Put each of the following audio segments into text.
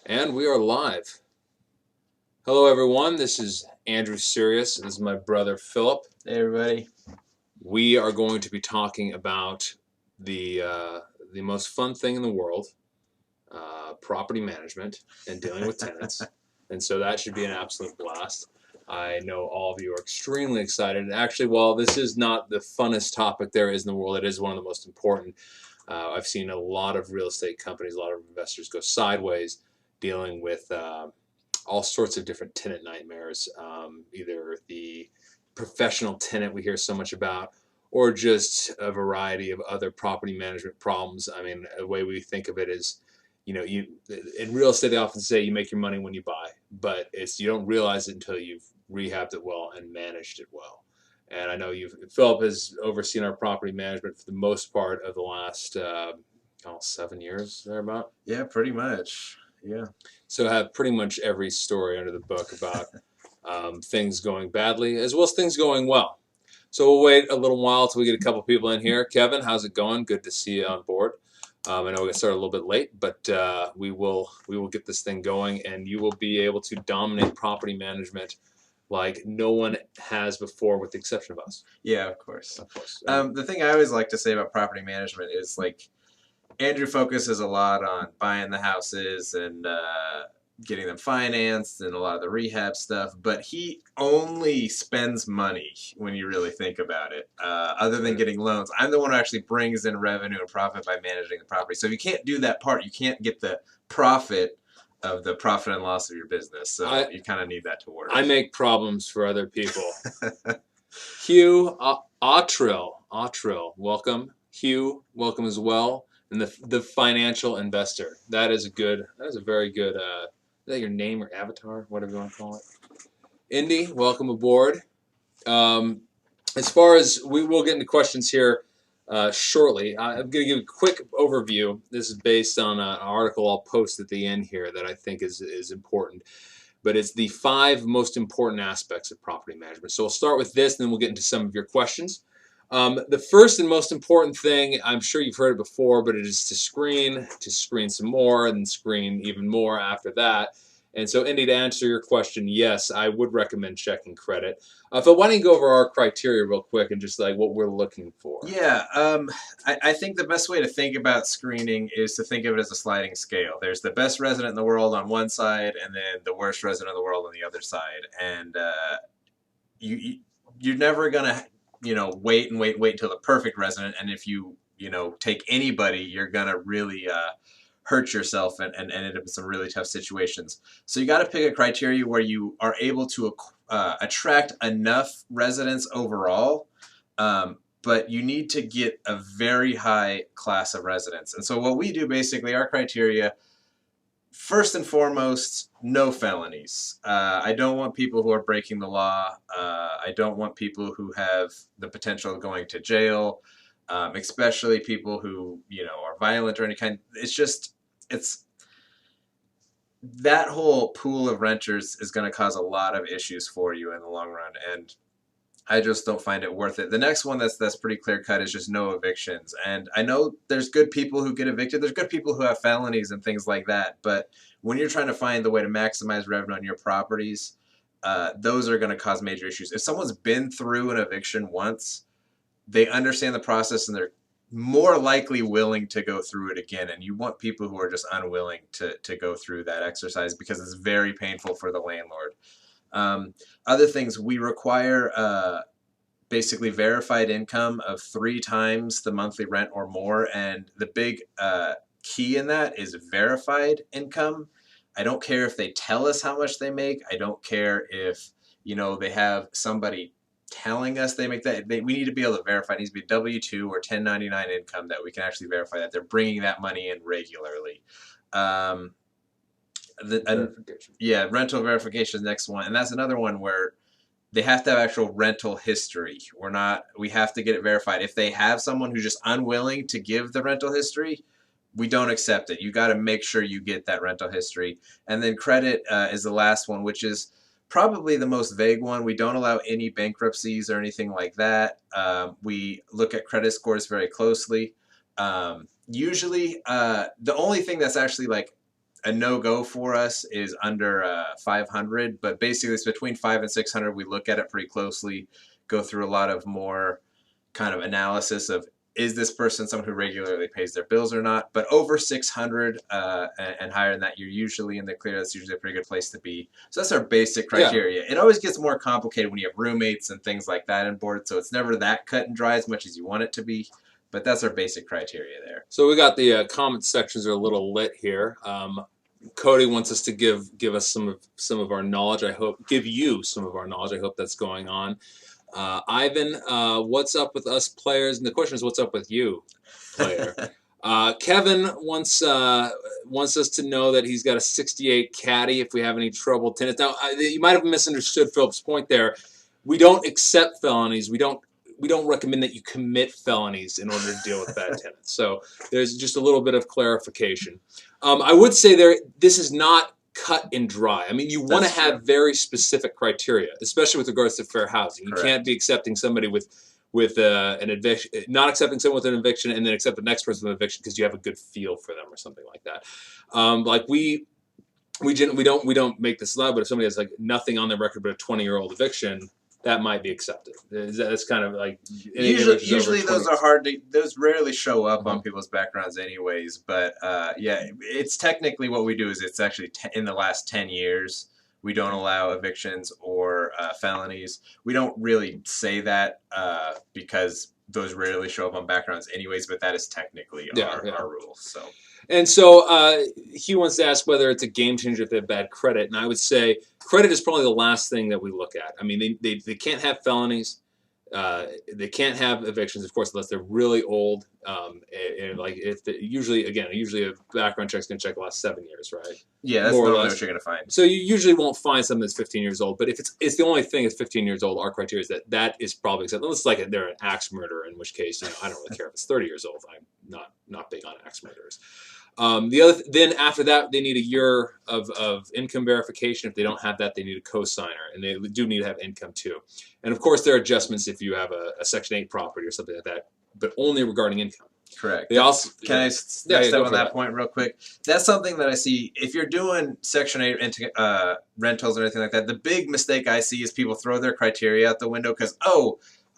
And we are live. Hello, everyone. This is Andrew Syrios. This is my brother, Philip. Hey, everybody. We are going to be talking about the most fun thing in the world, property management and dealing with tenants. And so that should be an absolute blast. I know all of you are extremely excited. And actually, while this is not the funnest topic there is in the world, it is one of the most important. I've seen a lot of real estate companies, a lot of investors go sideways dealing with all sorts of different tenant nightmares, either the professional tenant we hear so much about, or just a variety of other property management problems. I mean, the way we think of it is, you in real estate they often say you make your money when you buy, but you don't realize it until you've rehabbed it well and managed it well. And I know Philip has overseen our property management for the most part of the last 7 years, thereabout. Yeah, pretty much. Yeah. So I have pretty much every story under the book about things going badly as well as things going well. So we'll wait a little while till we get a couple people in here. Kevin, how's it going? Good to see you on board. I know we got started a little bit late, but we will get this thing going, and you will be able to dominate property management like no one has before, with the exception of us. Yeah, of course. Of course. The thing I always like to say about property management is, like, Andrew focuses a lot on buying the houses and getting them financed and a lot of the rehab stuff, but he only spends money when you really think about it, other than getting loans. I'm the one who actually brings in revenue and profit by managing the property. So if you can't do that part, you can't get the profit of the profit and loss of your business. So you kind of need that to work. I make problems for other people. Hugh Autrill, welcome. Hugh, welcome as well. And the financial investor. That is a very good, is that your name or avatar, whatever you want to call it? Indy, welcome aboard. As far as we will get into questions here shortly, I'm going to give a quick overview. This is based on an article I'll post at the end here that I think is important. But it's the 5 most important aspects of property management. So we'll start with this, and then we'll get into some of your questions. The first and most important thing, I'm sure you've heard it before, but it is to screen some more, and screen even more after that. And so, Indy, to answer your question, yes, I would recommend checking credit. Phil, why don't you go over our criteria real quick and just like what we're looking for? Yeah, I think the best way to think about screening is to think of it as a sliding scale. There's the best resident in the world on one side, and then the worst resident in the world on the other side. And you're never gonna wait until the perfect resident. And if you take anybody, you're gonna really hurt yourself and end up in some really tough situations. So you got to pick a criteria where you are able to attract enough residents overall, but you need to get a very high class of residents. And so what we do, basically, our criteria, first and foremost, no felonies. I don't want people who are breaking the law. I don't want people who have the potential of going to jail, especially people who are violent or any kind. It's that whole pool of renters is going to cause a lot of issues for you in the long run, and I just don't find it worth it. The next one that's pretty clear cut is just no evictions. And I know there's good people who get evicted. There's good people who have felonies and things like that. But when you're trying to find the way to maximize revenue on your properties, those are going to cause major issues. If someone's been through an eviction once, they understand the process and they're more likely willing to go through it again. And you want people who are just unwilling to go through that exercise because it's very painful for the landlord. Other things, we require basically verified income of 3 times the monthly rent or more. And the big key in that is verified income. I don't care if they tell us how much they make. I don't care if they have somebody telling us they make that. We need to be able to verify. It needs to be W-2 or 1099 income that we can actually verify that they're bringing that money in regularly. Rental verification is the next one. And that's another one where they have to have actual rental history. We have to get it verified. If they have someone who's just unwilling to give the rental history, we don't accept it. You got to make sure you get that rental history. And then credit is the last one, which is probably the most vague one. We don't allow any bankruptcies or anything like that. We look at credit scores very closely. Usually, the only thing that's actually like a no-go for us is under 500, but basically it's between 5 and 600. We look at it pretty closely, go through a lot of more kind of analysis of, is this person someone who regularly pays their bills or not? But over 600 and higher than that, you're usually in the clear. That's usually a pretty good place to be. So that's our basic criteria. It always gets more complicated when you have roommates and things like that on board. So it's never that cut and dry as much as you want it to be. But that's our basic criteria there. So we got the comment sections are a little lit here. Cody wants us to give us some of our knowledge. I hope give you some of our knowledge. I hope that's going on. Ivan, what's up with us players? And the question is, what's up with you, player? Kevin wants us to know that he's got a 68 caddy if we have any trouble tenants. Now, you might have misunderstood Philip's point there. We don't accept felonies. We don't recommend that you commit felonies in order to deal with bad tenants. So there's just a little bit of clarification. I would say this is not cut and dry. I mean, you want to have very specific criteria, especially with regards to fair housing. You can't be accepting somebody with an eviction, not accepting someone with an eviction, and then accept the next person with an eviction because you have a good feel for them or something like that. Like we don't make this loud, but if somebody has like nothing on their record but a 20-year-old eviction, that might be accepted. That's kind of like usually those are hard to. Those rarely show up on people's backgrounds, anyways. But yeah, it's technically what we do is it's actually in the last 10 years we don't allow evictions or felonies. We don't really say that because those rarely show up on backgrounds, anyways. But that is technically our rule. So. And so he wants to ask whether it's a game changer if they have bad credit. And I would say credit is probably the last thing that we look at. I mean, they can't have felonies. They can't have evictions, of course, unless they're really old. And like usually a background check's going to check the last 7 years, right? Yeah, that's more or less what you're going to find. So you usually won't find something that's 15 years old. But if it's the only thing that's 15 years old, our criteria is that is probably acceptable. Unless like they're an axe murderer, in which case I don't really care if it's 30 years old. I'm not big on axe murderers. Then after that, they need a year of income verification. If they don't have that, they need a co-signer, and they do need to have income too. And of course, there are adjustments if you have a Section 8 property or something like that, but only regarding income. Correct. They also can I step on that point real quick? That's something that I see if you're doing Section 8 rentals or anything like that. The big mistake I see is people throw their criteria out the window because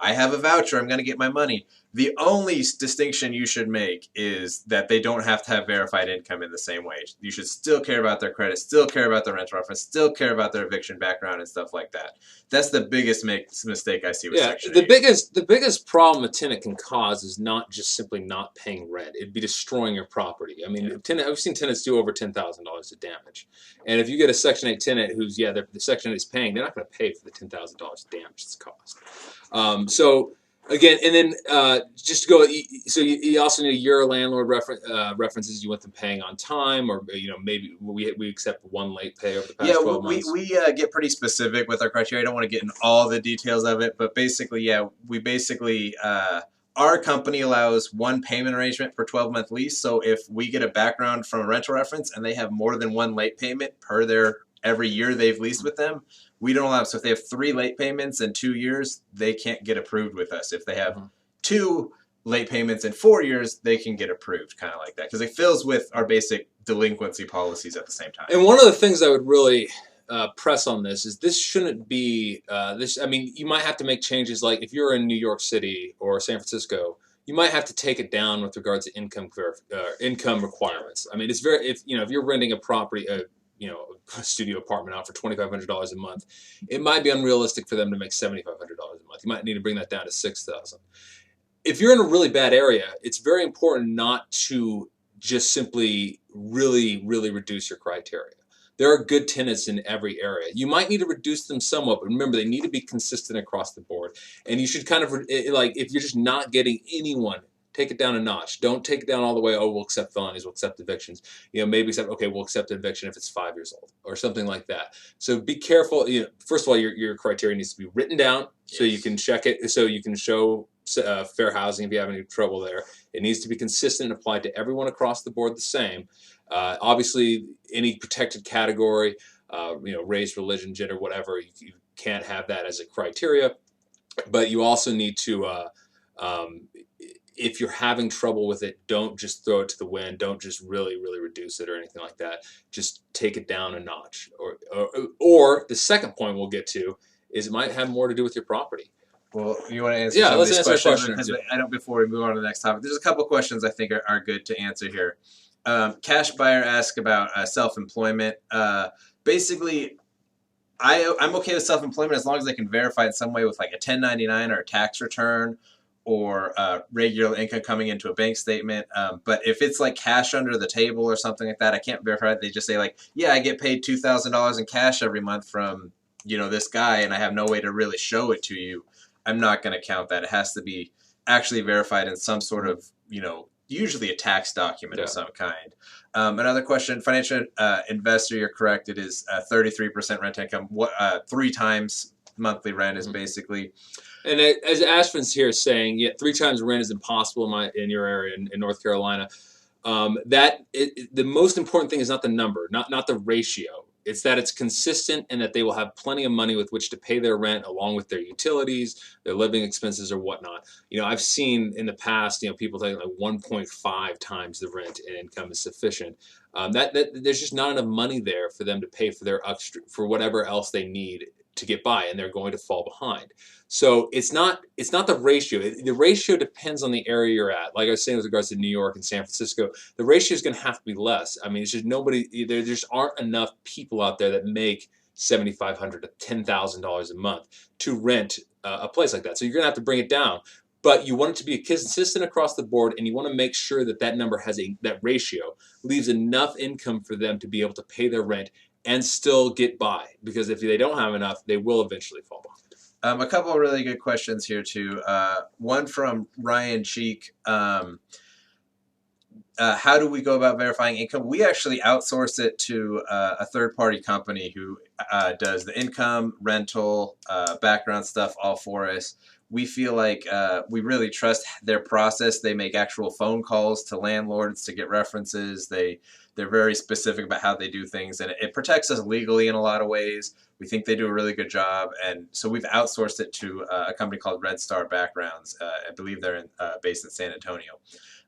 I have a voucher, I'm going to get my money. The only distinction you should make is that they don't have to have verified income in the same way. You should still care about their credit, still care about their rental reference, still care about their eviction background and stuff like that. That's the biggest mistake I see with Section 8. The biggest problem a tenant can cause is not just simply not paying rent. It'd be destroying your property. I mean, I've seen tenants do over $10,000 of damage. And if you get a Section 8 tenant who's, the Section 8 is paying, they're not going to pay for the $10,000 damage it's cost. So again, and then just to go, so you also need a year landlord references. You want them paying on time, or maybe we accept one late pay over the past 12 months. We get pretty specific with our criteria. I don't want to get in all the details of it, but basically, our company allows one payment arrangement per 12-month lease. So if we get a background from a rental reference and they have more than one late payment per every year they've leased with them, we don't allow. So if they have 3 late payments in 2 years, they can't get approved with us. If they have 2 late payments in 4 years, they can get approved, kind of like that, because it fills with our basic delinquency policies at the same time. And one of the things I would really press on this shouldn't be this. I mean, you might have to make changes. Like if you're in New York City or San Francisco, you might have to take it down with regards to income requirements. I mean, it's very if you're renting a property. A studio apartment out for $2,500 a month, it might be unrealistic for them to make $7,500 a month. You might need to bring that down to $6,000. If you're in a really bad area, it's very important not to just simply really, really reduce your criteria. There are good tenants in every area. You might need to reduce them somewhat, but remember, they need to be consistent across the board. And you should kind of, if you're just not getting anyone, take it down a notch. Don't take it down all the way. Oh, we'll accept felonies. We'll accept evictions. Maybe we'll accept an eviction if it's 5 years old or something like that. So be careful. First of all, your criteria needs to be written down so you can check it. So you can show fair housing if you have any trouble there. It needs to be consistent and applied to everyone across the board the same. Obviously, any protected category, race, religion, gender, whatever, you can't have that as a criteria. But you also need to if you're having trouble with it, don't just throw it to the wind. Don't just really reduce it or anything like that. Just take it down a notch. Or the second point we'll get to is it might have more to do with your property. Well, you want to answer Yeah, some of let's these answer a questions question or because two. I don't. Before we move on to the next topic, there's a couple questions I think are good to answer here. Cash buyer asked about self-employment. Basically, I'm okay with self-employment as long as I can verify in some way with like a 1099 or a tax return or regular income coming into a bank statement. But if it's like cash under the table or something like that, I can't verify it. They just say like, yeah, I get paid $2,000 in cash every month from this guy, and I have no way to really show it to you. I'm not going to count that. It has to be actually verified in some sort of usually a tax document of some kind. Another question, financial investor, you're correct. It is 33% rent income. 3 times monthly rent is basically. And as Ashvin's here saying, yeah, 3 times rent is impossible in your area in North Carolina. The most important thing is not the number, not the ratio. It's that it's consistent and that they will have plenty of money with which to pay their rent along with their utilities, their living expenses or whatnot. I've seen in the past, people saying like 1.5 times the rent and income is sufficient. That there's just not enough money there for them to pay for their for whatever else they need to get by, and they're going to fall behind. So it's not the ratio. The ratio depends on the area you're at. Like I was saying with regards to New York and San Francisco, the ratio is going to have to be less. I mean, it's just there just aren't enough people out there that make $7,500 to $10,000 a month to rent a place like that. So you're going to have to bring it down. But you want it to be consistent across the board, and you want to make sure that number that ratio leaves enough income for them to be able to pay their rent and still get by. Because if they don't have enough, they will eventually fall behind. A couple of really good questions here too. One from Ryan Cheek. How do we go about verifying income? We actually outsource it to a third-party company who does the income, rental, background stuff all for us. We feel like we really trust their process. They make actual phone calls to landlords to get references. They're very specific about how they do things, and it protects us legally in a lot of ways. We think they do a really good job, and so we've outsourced it to a company called Red Star Backgrounds. I believe they're based in San Antonio.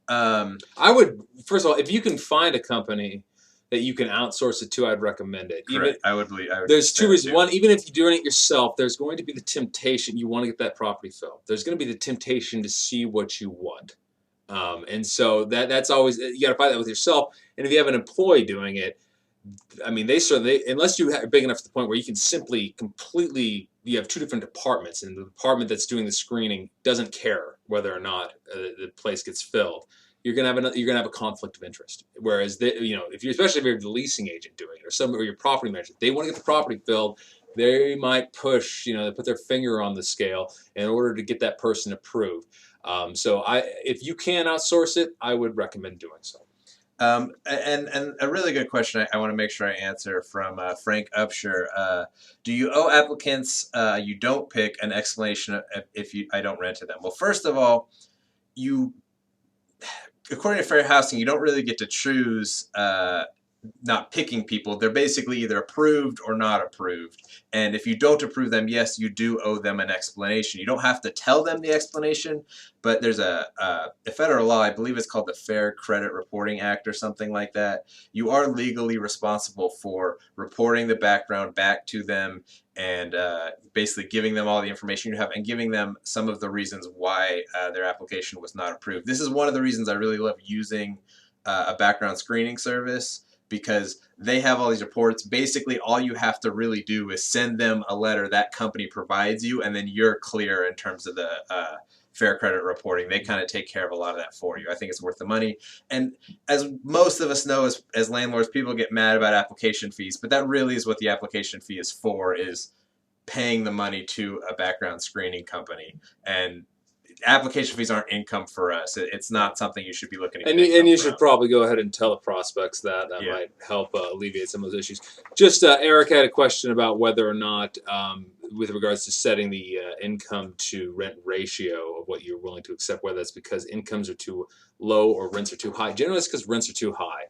I would, first of all, if you can find a company that you can outsource it to, I'd recommend it. I would believe. There's 2 reasons. One, even if you're doing it yourself, there's going to be the temptation. You want to get that property filled. There's going to be the temptation to see what you want. And so that's always, you got to fight that with yourself. And if you have an employee doing it, I mean, unless you are big enough to the point where you can simply you have 2 different departments, and the department that's doing the screening doesn't care whether or not the place gets filled. You're gonna have a conflict of interest. Whereas especially if you're the leasing agent doing it or your property manager, they want to get the property filled. They might push, they put their finger on the scale in order to get that person approved. So if you can outsource it, I would recommend doing so. And a really good question I want to make sure I answer from Frank Upshur. Do you owe applicants you don't pick an explanation if I don't rent to them? Well, first of all, according to Fair Housing, you don't really get to choose not picking people. They're basically either approved or not approved. And if you don't approve them, yes, you do owe them an explanation. You don't have to tell them the explanation, but there's a federal law, I believe it's called the Fair Credit Reporting Act or something like that. You are legally responsible for reporting the background back to them and basically giving them all the information you have and giving them some of the reasons why their application was not approved. This is one of the reasons I really love using a background screening service, because they have all these reports. Basically, all you have to really do is send them a letter that company provides you, and then you're clear in terms of the fair credit reporting. They kind of take care of a lot of that for you. I think it's worth the money. And as most of us know, as landlords, people get mad about application fees, but that really is what the application fee is for, is paying the money to a background screening company. And application fees aren't income for us. It's not something you should be looking at. And you should probably go ahead and tell the prospects that might help alleviate some of those issues. Just Eric had a question about whether or not, with regards to setting the income to rent ratio of what you're willing to accept, whether that's because incomes are too low or rents are too high. Generally, it's because rents are too high.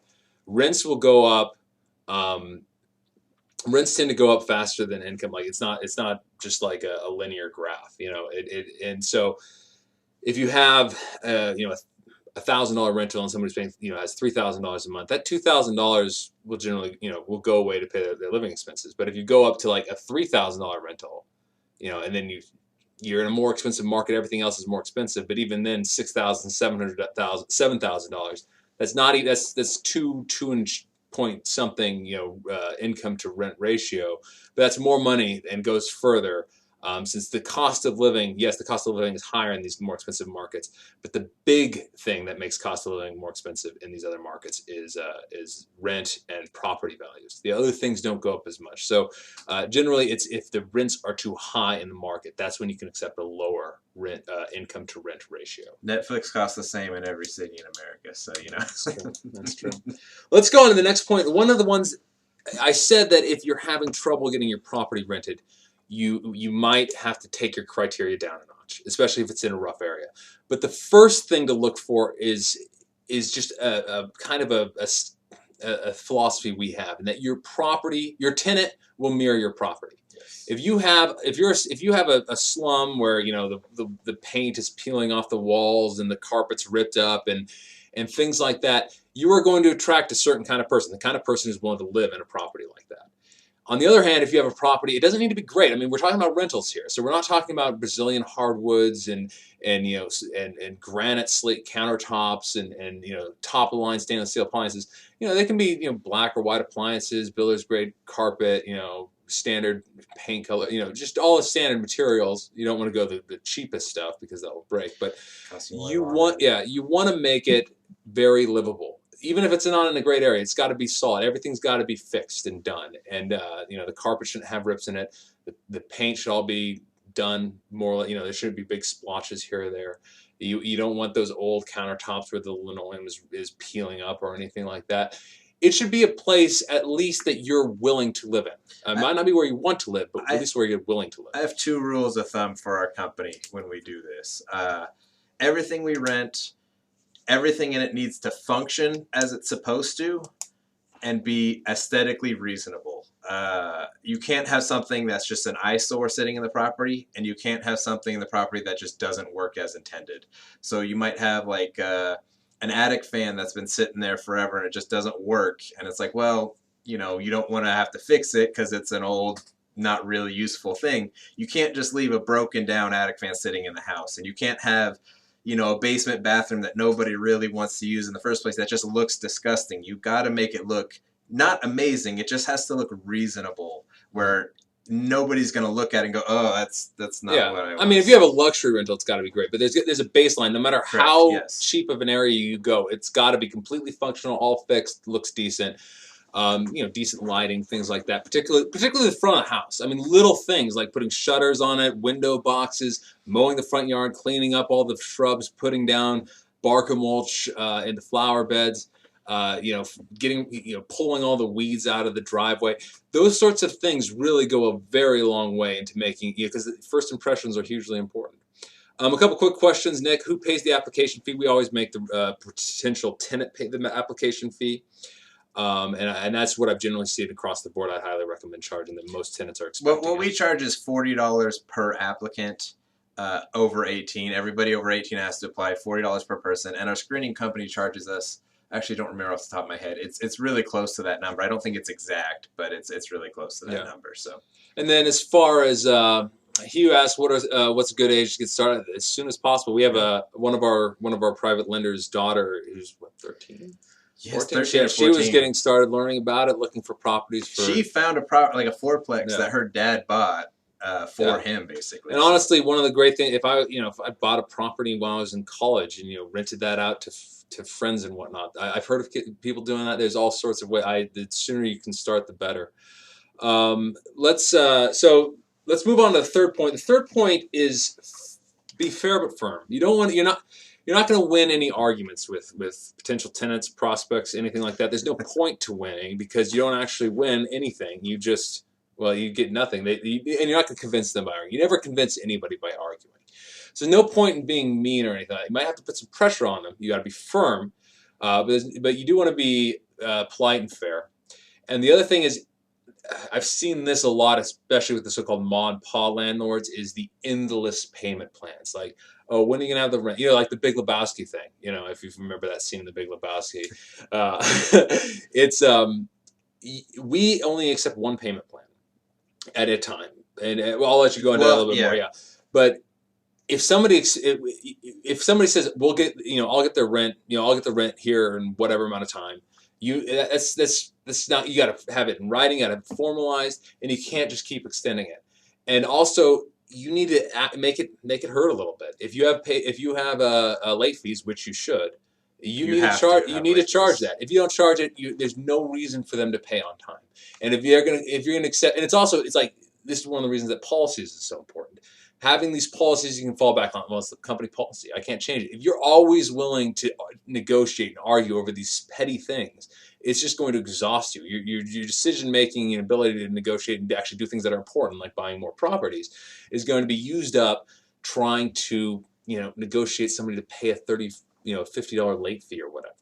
Rents will go up. Rents tend to go up faster than income. Like it's not just like a linear graph, and so if you have $1,000 rental and somebody's paying has $3,000 a month, that $2,000 will generally will go away to pay their living expenses. But if you go up to like a $3,000 rental, and then you're in a more expensive market, everything else is more expensive. But even then, $7,000, that's not even that's two and point something income to rent ratio. But that's more money and goes further. Since the cost of living, yes, the cost of living is higher in these more expensive markets, but the big thing that makes cost of living more expensive in these other markets is rent and property values. The other things don't go up as much. So generally, it's if the rents are too high in the market, that's when you can accept a lower rent income to rent ratio. Netflix costs the same in every city in America, so That's true. That's true. Let's go on to the next point. One of the ones I said that if you're having trouble getting your property rented, you might have to take your criteria down a notch, especially if it's in a rough area. But the first thing to look for is just a kind of a philosophy we have, and that your tenant will mirror your property. yes. If you have a slum where the paint is peeling off the walls and the carpet's ripped up and things like that, you are going to attract a certain kind of person, the kind of person who's willing to live in a property like that. On the other hand, if you have a property, it doesn't need to be great. I mean, we're talking about rentals here, so we're not talking about Brazilian hardwoods and granite slate countertops and top of the line stainless steel appliances. They can be black or white appliances, builder's grade carpet, standard paint color, just all the standard materials. You don't want to go the cheapest stuff because that will break. But you want to make it very livable. Even if it's not in a great area, it's got to be solid. Everything's got to be fixed and done. And the carpet shouldn't have rips in it. The paint should all be done more. There shouldn't be big splotches here or there. You don't want those old countertops where the linoleum is peeling up or anything like that. It should be a place at least that you're willing to live in. It might not be where you want to live, but at least where you're willing to live. I have 2 rules of thumb for our company when we do this. Everything we rent, everything in it needs to function as it's supposed to and be aesthetically reasonable. You can't have something that's just an eyesore sitting in the property, and you can't have something in the property that just doesn't work as intended. So you might have like an attic fan that's been sitting there forever and it just doesn't work. And it's like, well, you don't want to have to fix it because it's an old, not really useful thing. You can't just leave a broken down attic fan sitting in the house. And you can't have a basement bathroom that nobody really wants to use in the first place that just looks disgusting. You got to make it look not amazing. It just has to look reasonable where nobody's going to look at it and go, oh, that's not what I want. I mean, if you have a luxury rental, it's got to be great. But there's a baseline. No matter how cheap of an area you go, it's got to be completely functional, all fixed, looks decent. Decent lighting, things like that. Particularly the front of the house. I mean, little things like putting shutters on it, window boxes, mowing the front yard, cleaning up all the shrubs, putting down bark mulch into flower beds. Pulling all the weeds out of the driveway. Those sorts of things really go a very long way into making, because first impressions are hugely important. A couple quick questions, Nick. Who pays the application fee? We always make the potential tenant pay the application fee. And that's what I've generally seen across the board. I highly recommend charging that. Most tenants are expecting. What we charge is $40 per applicant over 18. Everybody over 18 has to apply, $40 per person. And our screening company charges us, I actually don't remember off the top of my head. It's really close to that number. I don't think it's exact, but it's really close to that number. So. And then as far as Hugh asked, what's a good age to get started? As soon as possible. We have one of our private lenders' daughter who's 13. Yes, 13 she was getting started learning about it, looking for properties. She found a fourplex that her dad bought for him, basically. And honestly, one of the great things, if I bought a property when I was in college and rented that out to friends and whatnot, I've heard of people doing that. There's all sorts of ways. The sooner you can start, the better. Let's move on to the third point. The third point is be fair but firm. You're not going to win any arguments with potential tenants, prospects, anything like that. There's no point to winning because you don't actually win anything. You get nothing. And you're not going to convince them by arguing. You never convince anybody by arguing. So no point in being mean or anything. You might have to put some pressure on them. You got to be firm, but you do want to be polite and fair. And the other thing is, I've seen this a lot, especially with the so-called ma and pa landlords, is the endless payment plans. Like, oh, when are you gonna have the rent? Like the Big Lebowski thing. If you remember that scene in the Big Lebowski, uh, it's we only accept one payment plan at a time, and I'll let you go into that a little bit more. Yeah, but if somebody says we'll get I'll get their rent I'll get the rent here in whatever amount of time, that's not, you got to have it in writing, you got to have it formalized, and you can't just keep extending it. And also you need to make it hurt a little bit. If you have a late fees, which you should, you need to charge that. If you don't charge it, there's no reason for them to pay on time. And if you're gonna accept, and it's like, this is one of the reasons that policies is so important. Having these policies you can fall back on. Well, it's the company policy. I can't change it. If you're always willing to negotiate and argue over these petty things, it's just going to exhaust you. Your decision making and ability to negotiate and to actually do things that are important, like buying more properties, is going to be used up trying to negotiate somebody to pay a $50 late fee or whatever.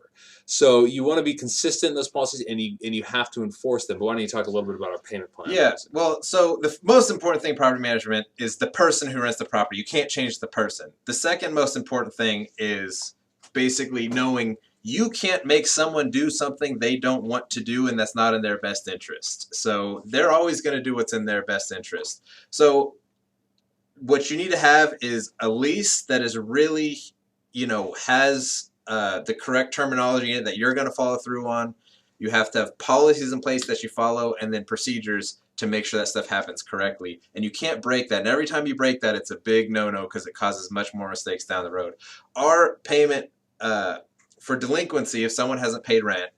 So you want to be consistent in those policies, and you have to enforce them. But why don't you talk a little bit about our payment plan? Yeah, well, so the most important thing in property management is the person who rents the property. You can't change the person. The second most important thing is basically knowing you can't make someone do something they don't want to do, and that's not in their best interest. So they're always going to do what's in their best interest. So what you need to have is a lease that is really, has the correct terminology in it that you're going to follow through on. You have to have policies in place that you follow, and then procedures to make sure that stuff happens correctly. And you can't break that. And every time you break that, it's a big no-no because it causes much more mistakes down the road. Our payment for delinquency, if someone hasn't paid rent,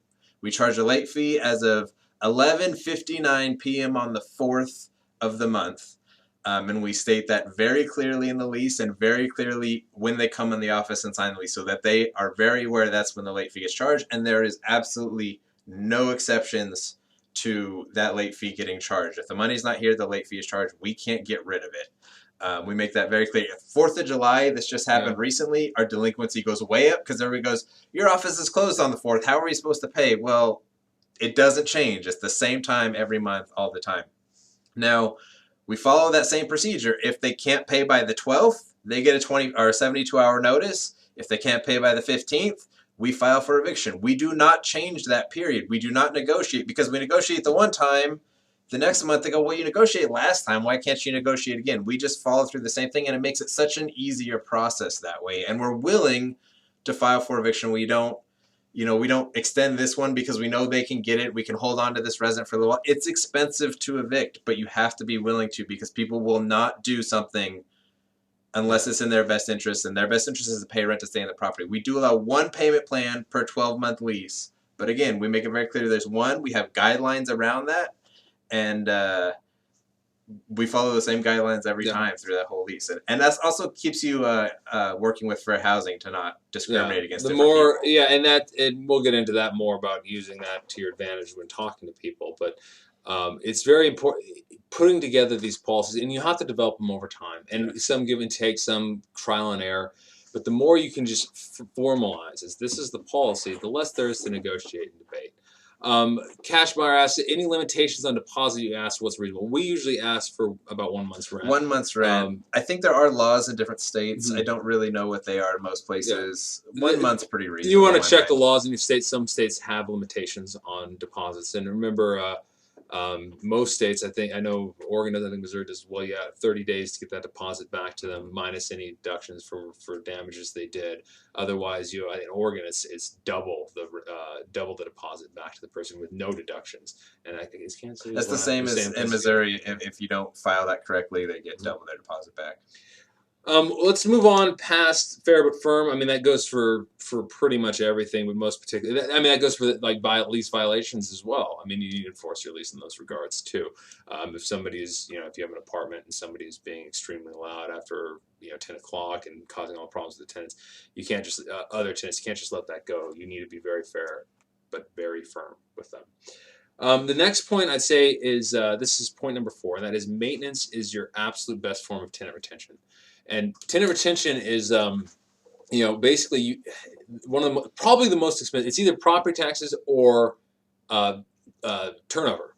we charge a late fee as of 11:59 p.m. on the 4th of the month. And we state that very clearly in the lease and very clearly when they come in the office and sign the lease, so that they are very aware that's when the late fee is charged. And there is absolutely no exceptions to that late fee getting charged. If the money's not here, the late fee is charged. We can't get rid of it. We make that very clear. 4th of July, this just happened recently, our delinquency goes way up because everybody goes, your office is closed on the 4th. How are we supposed to pay? Well, it doesn't change. It's the same time every month, all the time. Now, we follow that same procedure. If they can't pay by the 12th, they get a 72-hour notice. If they can't pay by the 15th, we file for eviction. We do not change that period. We do not negotiate, because we negotiate the one time. The next month they go, well, you negotiated last time. Why can't you negotiate again? We just follow through the same thing, and it makes it such an easier process that way. And we're willing to file for eviction. We don't extend this one because we know they can get it. We can hold on to this resident for a little while. It's expensive to evict, but you have to be willing to, because people will not do something unless it's in their best interest, and their best interest is to pay rent to stay in the property. We do allow one payment plan per 12-month lease, but again, we make it very clear there's one. We have guidelines around that, and we follow the same guidelines every time through that whole lease. And that also keeps you working with fair housing to not discriminate against different people. And we'll get into that more about using that to your advantage when talking to people. But it's very important putting together these policies, and you have to develop them over time. And some give and take, some trial and error. But the more you can just formalize as this is the policy, the less there is to negotiate and debate. Cash buyer asks, any limitations on deposit? You asked what's reasonable. We usually ask for about 1 month's rent. 1 month's rent. I think there are laws in different states. I don't really know what they are in most places. 1 month's pretty reasonable. You want to check the laws in your state. Some states have limitations on deposits. And remember, most states, I know Oregon does, I think Missouri does, well, 30 days to get that deposit back to them, minus any deductions for damages they did. Otherwise, in Oregon, it's double the deposit back to the person with no deductions. And I think it's Kansas. That's the same as in Missouri. If you don't file that correctly, they get double their deposit back. Let's move on past fair but firm. I mean, that goes for pretty much everything, but most particularly, that goes for lease violations as well. I mean, you need to enforce your lease in those regards too. If somebody's, if you have an apartment and somebody's being extremely loud after 10 o'clock and causing all problems with the tenants, you can't just other tenants, you can't just let that go. You need to be very fair but very firm with them. The next point I'd say is this is point number 4, and that is maintenance is your absolute best form of tenant retention. And tenant retention is, basically probably the most expensive. It's either property taxes or turnover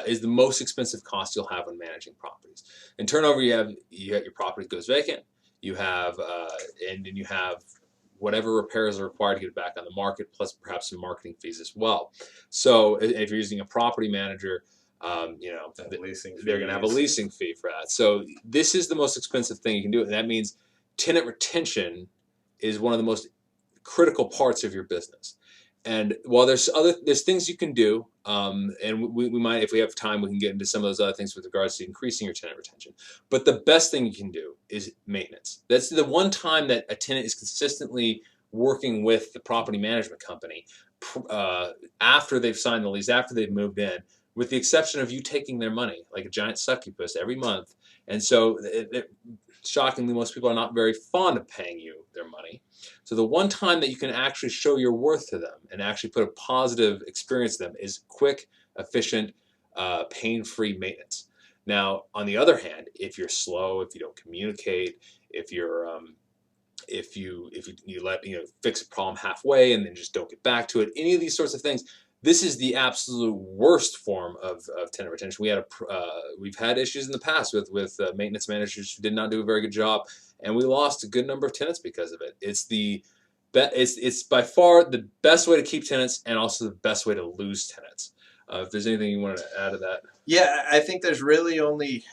is the most expensive cost you'll have when managing properties. And turnover, you have your property goes vacant. You have and then you have whatever repairs are required to get it back on the market, plus perhaps some marketing fees as well. So if you're using a property manager, they're going to have a leasing fee for that. So this is the most expensive thing you can do, and that means tenant retention is one of the most critical parts of your business. And while there's things you can do, and we might, if we have time, we can get into some of those other things with regards to increasing your tenant retention. But the best thing you can do is maintenance. That's the one time that a tenant is consistently working with the property management company after they've signed the lease, after they've moved in, with the exception of you taking their money like a giant succubus every month. And so shockingly, most people are not very fond of paying you their money. So the one time that you can actually show your worth to them and actually put a positive experience to them is quick, efficient, pain-free maintenance. Now, on the other hand, if you're slow, if you don't communicate, if you let fix a problem halfway and then just don't get back to it, any of these sorts of things, this is the absolute worst form of tenant retention. We've had issues in the past with maintenance managers who did not do a very good job, and we lost a good number of tenants because of it. It's by far the best way to keep tenants, and also the best way to lose tenants. If there's anything you wanted to add to that. Yeah, I think there's really only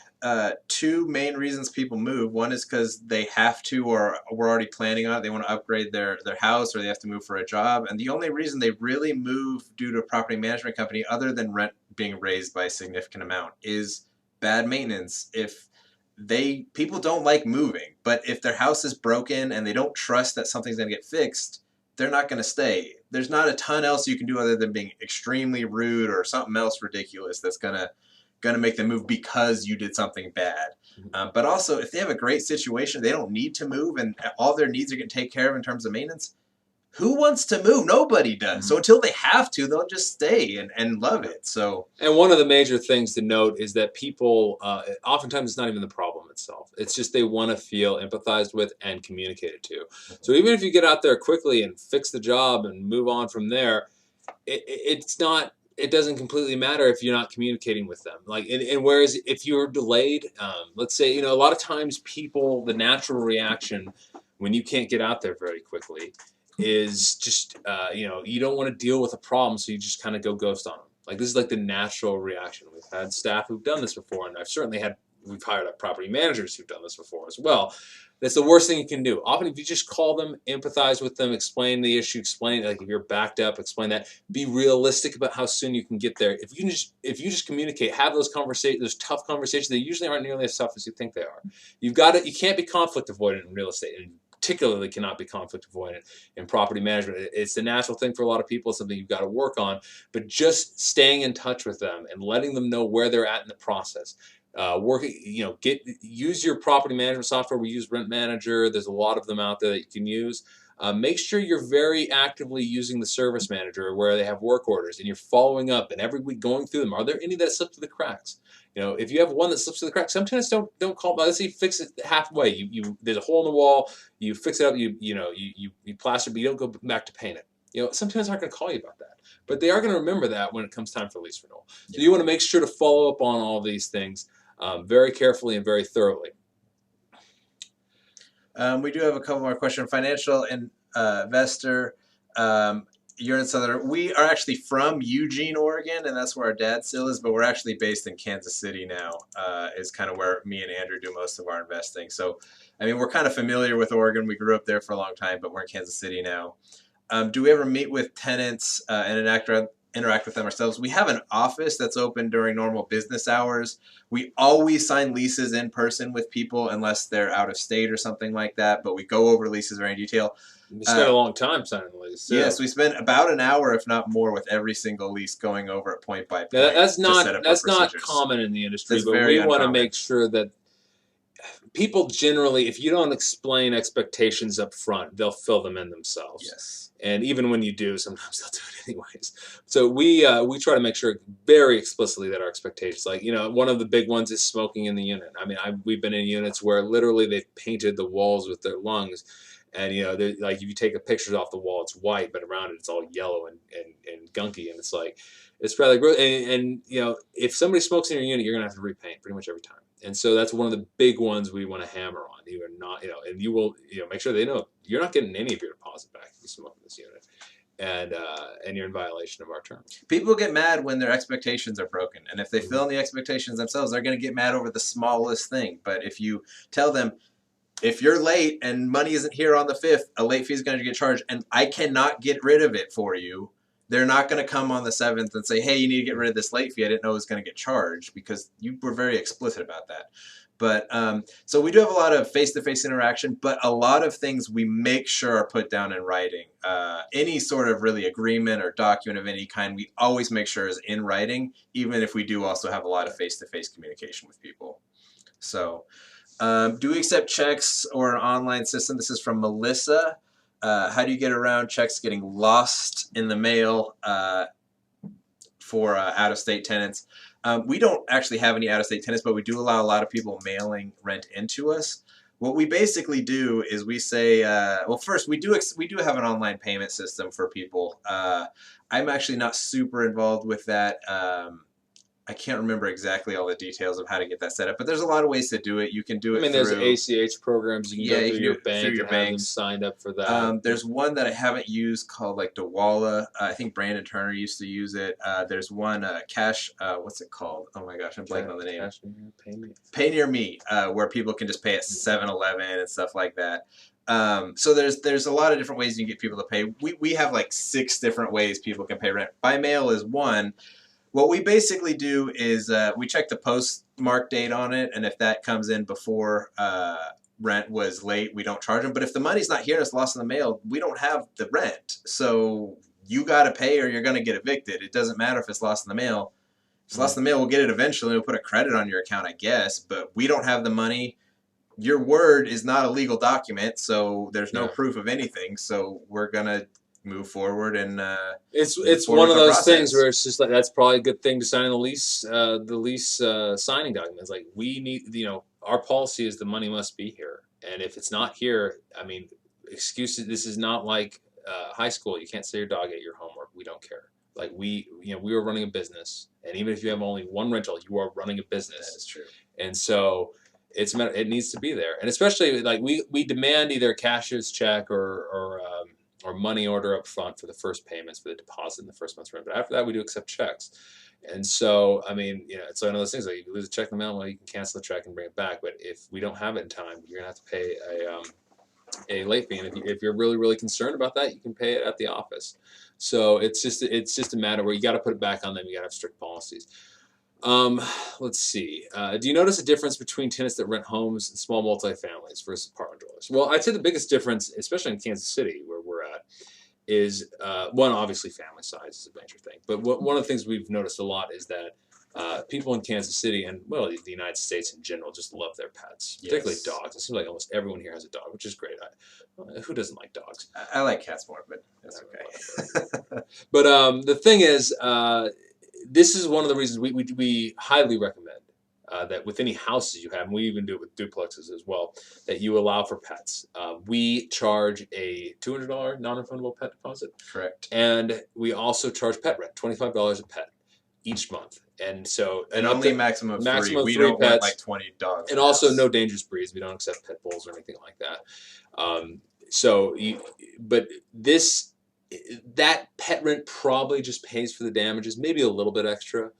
two main reasons people move. One is because they have to, or we're already planning on it. They want to upgrade their house, or they have to move for a job. And the only reason they really move due to a property management company, other than rent being raised by a significant amount, is bad maintenance. People don't like moving, but if their house is broken and they don't trust that something's going to get fixed, they're not going to stay. There's not a ton else you can do other than being extremely rude or something else ridiculous that's going to make them move because you did something bad. But also, if they have a great situation, they don't need to move, and all their needs are getting taken care of in terms of maintenance. Who wants to move? Nobody does. So until they have to, they'll just stay and love it. So, and one of the major things to note is that people, oftentimes it's not even the problem itself. It's just they want to feel empathized with and communicated to. So even if you get out there quickly and fix the job and move on from there, it doesn't completely matter if you're not communicating with them. And whereas if you're delayed, let's say, a lot of times the natural reaction when you can't get out there very quickly is just, you don't want to deal with a problem, so you just kind of go ghost on them. Like, this is like the natural reaction. We've had staff who've done this before, and we've hired up property managers who've done this before as well. That's the worst thing you can do. Often, if you just call them, empathize with them, explain the issue, explain, like, if you're backed up, explain that. Be realistic about how soon you can get there. If you just communicate, have those tough conversations, they usually aren't nearly as tough as you think they are. You can't be conflict avoidant in real estate, and particularly cannot be conflict avoidant in property management. It's a natural thing for a lot of people. It's something you've got to work on, but just staying in touch with them and letting them know where they're at in the process. Use your property management software. We use Rent Manager. There's a lot of them out there that you can use. Make sure you're very actively using the Service Manager where they have work orders, and you're following up and every week going through them. Are there any that slip through the cracks? If you have one that slips through the cracks, some tenants don't call. Let's say you fix it halfway. There's a hole in the wall. You fix it up. You plaster, but you don't go back to paint it. Some tenants aren't going to call you about that, but they are going to remember that when it comes time for lease renewal. So you want to make sure to follow up on all these things very carefully and very thoroughly. We do have a couple more questions. Financial investor. You're in Southern. We are actually from Eugene, Oregon, and that's where our dad still is. But we're actually based in Kansas City now. Is kind of where me and Andrew do most of our investing. So, we're kind of familiar with Oregon. We grew up there for a long time, but we're in Kansas City now. Do we ever meet with tenants and interact with them ourselves? We have an office that's open during normal business hours. We always sign leases in person with people unless they're out of state or something like that. But we go over leases very in detail. We spent a long time signing the lease. So. Yes, we spent about an hour, if not more, with every single lease going over it point by point. Now, that's not common in the industry, That's but we want to make sure that people generally, if you don't explain expectations up front, they'll fill them in themselves. Yes. And even when you do, sometimes they'll do it anyways. So we try to make sure very explicitly that our expectations, one of the big ones is smoking in the unit. We've been in units where literally they've painted the walls with their lungs. And, if you take a picture off the wall, it's white, but around it, it's all yellow and gunky. And it's rather gross. And if somebody smokes in your unit, you're going to have to repaint pretty much every time. And so that's one of the big ones we want to hammer on. You are not, and you will, make sure they know you're not getting any of your deposit back if you smoke in this unit, and you're in violation of our terms. People get mad when their expectations are broken, and if they fill in the expectations themselves, they're going to get mad over the smallest thing. But if you tell them, if you're late and money isn't here on the 5th, a late fee is going to get charged, and I cannot get rid of it for you. They're not going to come on the 7th and say, hey, you need to get rid of this late fee. I didn't know it was going to get charged, because you were very explicit about that. But so we do have a lot of face-to-face interaction, but a lot of things we make sure are put down in writing. Any sort of really agreement or document of any kind, we always make sure is in writing, even if we do also have a lot of face-to-face communication with people. So do we accept checks or an online system? This is from Melissa. How do you get around checks getting lost in the mail for out-of-state tenants? We don't actually have any out-of-state tenants, but we do allow a lot of people mailing rent into us. What we basically do is we say, well, first we do have an online payment system for people. I'm actually not super involved with that. I can't remember exactly all the details of how to get that set up, but there's a lot of ways to do it. You can do it there's through ACH programs. You can go through your bank and have them signed up for that. There's one that I haven't used called like Dawala. I think Brandon Turner used to use it. There's one Cash. What's it called? Oh my gosh, I'm blanking on the name. Pay Near Me, where people can just pay at 7-Eleven and stuff like that. So there's a lot of different ways you can get people to pay. We have like 6 different ways people can pay rent. By mail is one. What we basically do is we check the postmark date on it, and if that comes in before rent was late, we don't charge them. But if the money's not here and it's lost in the mail, we don't have the rent. So you got to pay or you're going to get evicted. It doesn't matter if it's lost in the mail. If it's lost in the mail, we'll get it eventually. We'll put a credit on your account, I guess. But we don't have the money. Your word is not a legal document, so there's no proof of anything. So we're going to move forward, and it's one of those things where it's just like, that's probably a good thing to sign in the lease signing documents. Like, we need, our policy is the money must be here, and if it's not here, I mean, excuses. This is not like high school. You can't say your dog ate your homework. We don't care. Like, we are running a business, and even if you have only one rental, you are running a business. That is true. And so it needs to be there, and especially like we demand either a cashier's check or money order up front for the first payments, for the deposit in the first month's rent. But after that, we do accept checks. And so, I mean, it's one of those things, like, if you lose a check in the mail, well, you can cancel the check and bring it back. But if we don't have it in time, you're going to have to pay a late fee. And if you're really, really concerned about that, you can pay it at the office. So it's just a matter where you got to put it back on them. You got to have strict policies. Let's see. Do you notice a difference between tenants that rent homes and small multifamilies versus apartment dwellers? Well, I'd say the biggest difference, especially in Kansas City, where we're at, is one, obviously family size is a major thing. But one of the things we've noticed a lot is that people in Kansas City, and well, the United States in general, just love their pets, particularly dogs. It seems like almost everyone here has a dog, which is great. Who doesn't like dogs? I like cats more, but that's okay. But the thing is, this is one of the reasons we highly recommend that with any houses you have, and we even do it with duplexes as well, that you allow for pets. We charge a $200 non-refundable pet deposit. Correct. And we also charge pet rent, $25 a pet each month. And so, and only maximum of 3. We don't want like 20 dogs. And also no dangerous breeds. We don't accept pit bulls or anything like that. That pet rent probably just pays for the damages, maybe a little bit extra.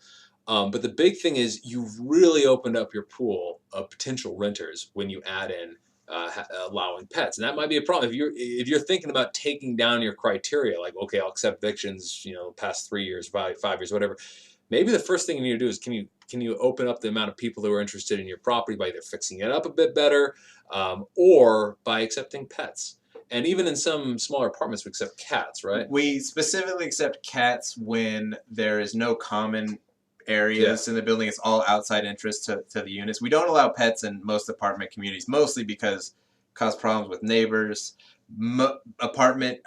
But the big thing is you've really opened up your pool of potential renters when you add in allowing pets, and that might be a problem if you're thinking about taking down your criteria. Like, okay, I'll accept evictions, past 3 years, 5 years, whatever. Maybe the first thing you need to do is can you open up the amount of people who are interested in your property by either fixing it up a bit better, or by accepting pets. And even in some smaller apartments, we accept cats, right? We specifically accept cats when there is no common areas in the building. It's all outside interest to the units. We don't allow pets in most apartment communities, mostly because it causes problems with neighbors. Apartment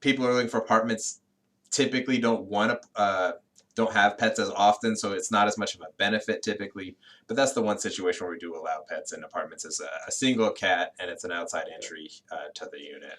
people are looking for apartments typically don't have pets as often, so it's not as much of a benefit typically. But that's the one situation where we do allow pets in apartments, is a single cat, and it's an outside entry to the unit.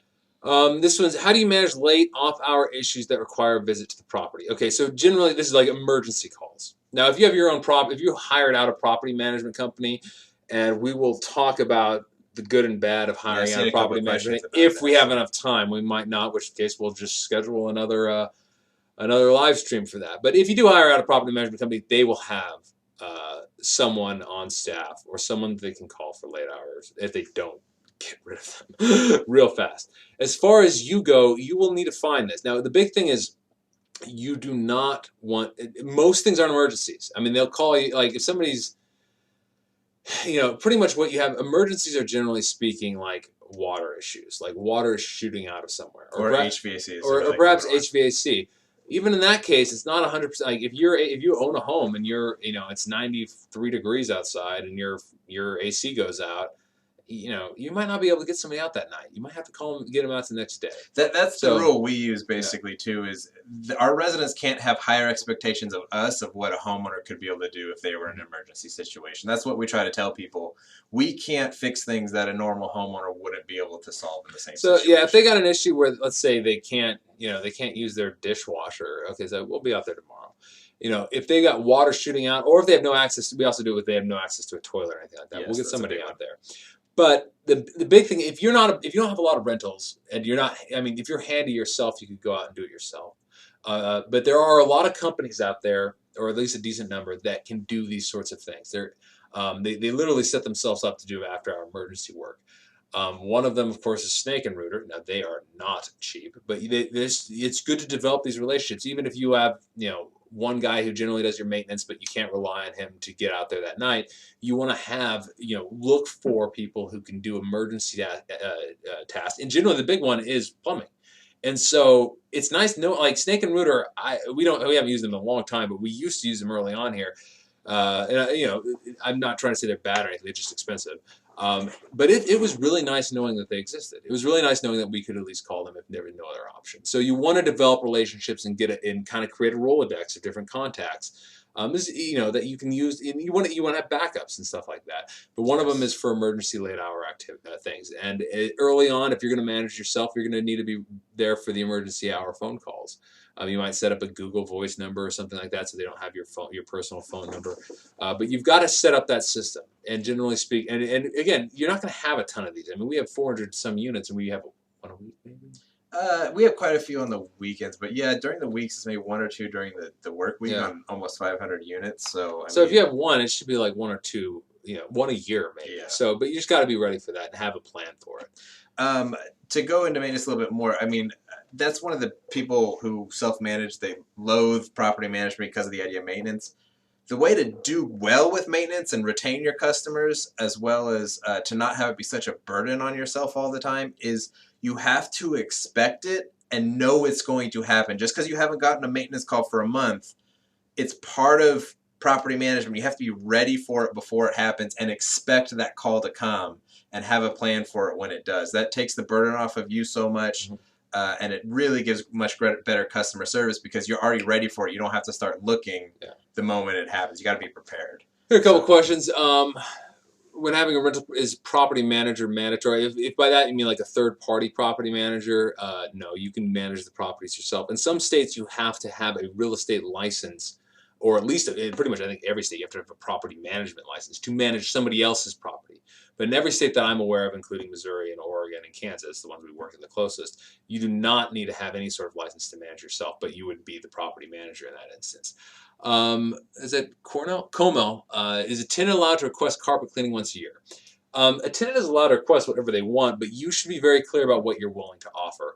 This one's, how do you manage late off-hour issues that require a visit to the property? Okay, so generally this is like emergency calls. Now, if you have your own if you hired out a property management company, and we will talk about the good and bad of Yeah, I've hiring out seen a a couple property of management. questions about If that. we have So enough time, we might not, which case we'll just schedule another live stream for that. But if you do hire out a property management company, they will have someone on staff or someone they can call for late hours if they don't get rid of them real fast. As far as you go, you will need to find this. Now, the big thing is you do not want most things aren't emergencies. I mean, they'll call you like if somebody's pretty much what you have emergencies are generally speaking like water issues, like water is shooting out of somewhere, or HVAC is or like perhaps another one. HVAC. Even in that case, it's not 100%. Like if you own a home and it's 93 degrees outside and your AC goes out, you might not be able to get somebody out that night. You might have to call them, get them out the next day. That's the So rule we use yeah, basically too. Is our residents can't have higher expectations of us of what a homeowner could be able to do if they were in an emergency situation. That's what we try to tell people. We can't fix things that a normal homeowner wouldn't be able to solve in the same so situation. yeah, if they got an issue where let's say they can't use their dishwasher, okay, so we'll be out there tomorrow. If they got water shooting out, or if they have no access, we also do if they have no access to a toilet or anything like that. Yes, We'll get that's a somebody big out one. there. But the big thing, if you don't have a lot of rentals and you're not, I mean, if you're handy yourself, you could go out and do it yourself. But there are a lot of companies out there, or at least a decent number, that can do these sorts of things. They literally set themselves up to do after-hour emergency work. One of them, of course, is Snake and Rooter. Now they are not cheap, but it's good to develop these relationships. Even if you have, one guy who generally does your maintenance, but you can't rely on him to get out there that night. You want to have, look for people who can do emergency tasks. And generally, the big one is plumbing. And so it's nice to know, like Snake and Rooter. We haven't used them in a long time, but we used to use them early on here. I'm not trying to say they're bad or anything; they're just expensive. But it was really nice knowing that they existed. It was really nice knowing that we could at least call them if there was no other option. So you want to develop relationships and and kind of create a Rolodex of different contacts. That you can use. And you want to have backups and stuff like that. But one of them is for emergency late hour things. And early on, if you're going to manage yourself, you're going to need to be there for the emergency hour phone calls. You might set up a Google Voice number or something like that, so they don't have your personal phone number. But you've got to set up that system. And generally speak, and again, you're not going to have a ton of these. I mean, we have 400 some units, and we have one a week, maybe. We have quite a few on the weekends, but yeah, during the weeks it's maybe one or two during the work week on almost 500 units. So if you have one, it should be like one or two, one a year maybe. Yeah. So, but you just got to be ready for that and have a plan for it. To go into maintenance a little bit more, I mean, that's one of the people who self-manage. They loathe property management because of the idea of maintenance. The way to do well with maintenance and retain your customers, as well as to not have it be such a burden on yourself all the time, is you have to expect it and know it's going to happen. Just because you haven't gotten a maintenance call for a month, it's part of property management. You have to be ready for it before it happens and expect that call to come and have a plan for it when it does. That takes the burden off of you so much. And it really gives much better customer service because you're already ready for it. You don't have to start looking the moment it happens. You got to be prepared. Here are a couple questions. When having a rental, is property manager mandatory? If by that you mean like a third-party property manager, no, you can manage the properties yourself. In some states, you have to have a real estate license, or at least pretty much I think every state you have to have a property management license to manage somebody else's property. But in every state that I'm aware of, including Missouri and Oregon and Kansas, the ones we work in the closest, you do not need to have any sort of license to manage yourself, but you would be the property manager in that instance. Is it Cornell? Como, is a tenant allowed to request carpet cleaning once a year? A tenant is allowed to request whatever they want, but you should be very clear about what you're willing to offer.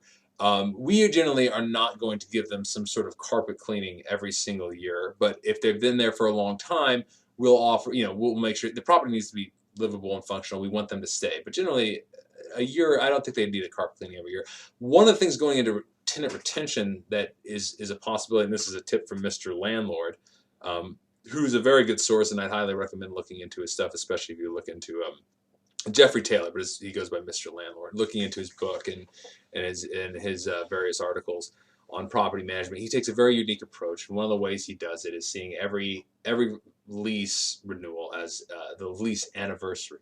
We generally are not going to give them some sort of carpet cleaning every single year, but if they've been there for a long time, we'll offer, we'll make sure the property needs to be livable and functional. We want them to stay, but generally a year, I don't think they need a carpet cleaning every year. One of the things going into tenant retention that is a possibility, and this is a tip from Mr. Landlord, who's a very good source, and I'd highly recommend looking into his stuff, especially if you look into Jeffrey Taylor, but he goes by Mr. Landlord. Looking into his book and his various articles on property management, he takes a very unique approach. And one of the ways he does it is seeing every lease renewal as the lease anniversary.